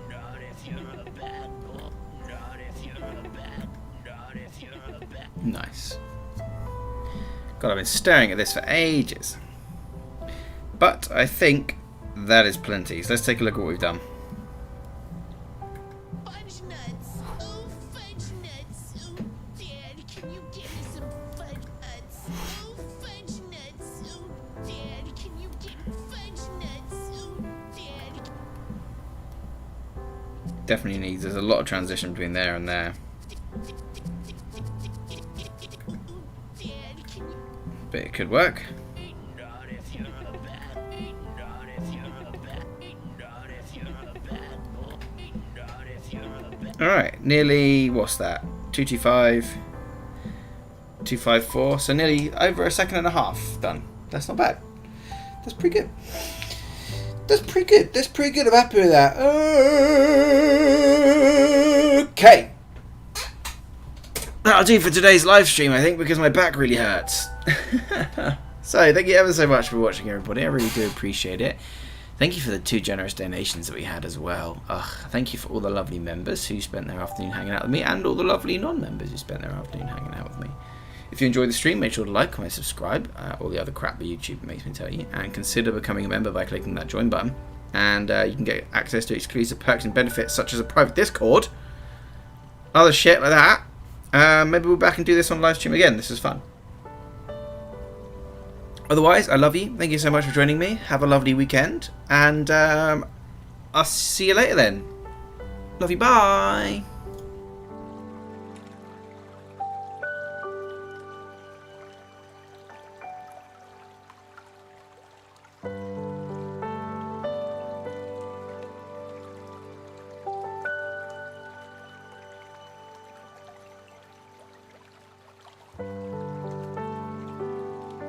Not if you're a bad boy. Not if you're a bad. Not if you're a bad. Nice. God, I've been staring at this for ages. But I think that is plenty. So let's take a look at what we've done. Fudge nuts. Oh, fudge nuts. Oh, Dad, can you get me some fudge nuts? Oh, fudge nuts. Oh, Dad, can you get fudge nuts? Oh, Dad. Definitely needs, there's a lot of transition between there and there. Dad, can you? But it could work. Not if you're a bad. Not if you're a bad. Not if you're a bad boy. Not if you're a bad. Alright, nearly, what's that? 225, 254, so nearly over a second and a half done. That's not bad. That's pretty good. That's pretty good. That's pretty good. I'm happy with that. Okay. That'll do for today's live stream, I think, because my back really hurts. So, thank you ever so much for watching, everybody. I really do appreciate it. Thank you for the 2 generous donations that we had as well. Thank you for all the lovely members who spent their afternoon hanging out with me, and all the lovely non-members who spent their afternoon hanging out with me. If you enjoyed the stream, make sure to like, comment, subscribe, all the other crap that YouTube makes me tell you, and consider becoming a member by clicking that join button. And you can get access to exclusive perks and benefits such as a private Discord, other shit like that. Maybe we'll back and do this on live stream again. This is fun. Otherwise, I love you. Thank you so much for joining me. Have a lovely weekend, and I'll see you later then. Love you. Bye.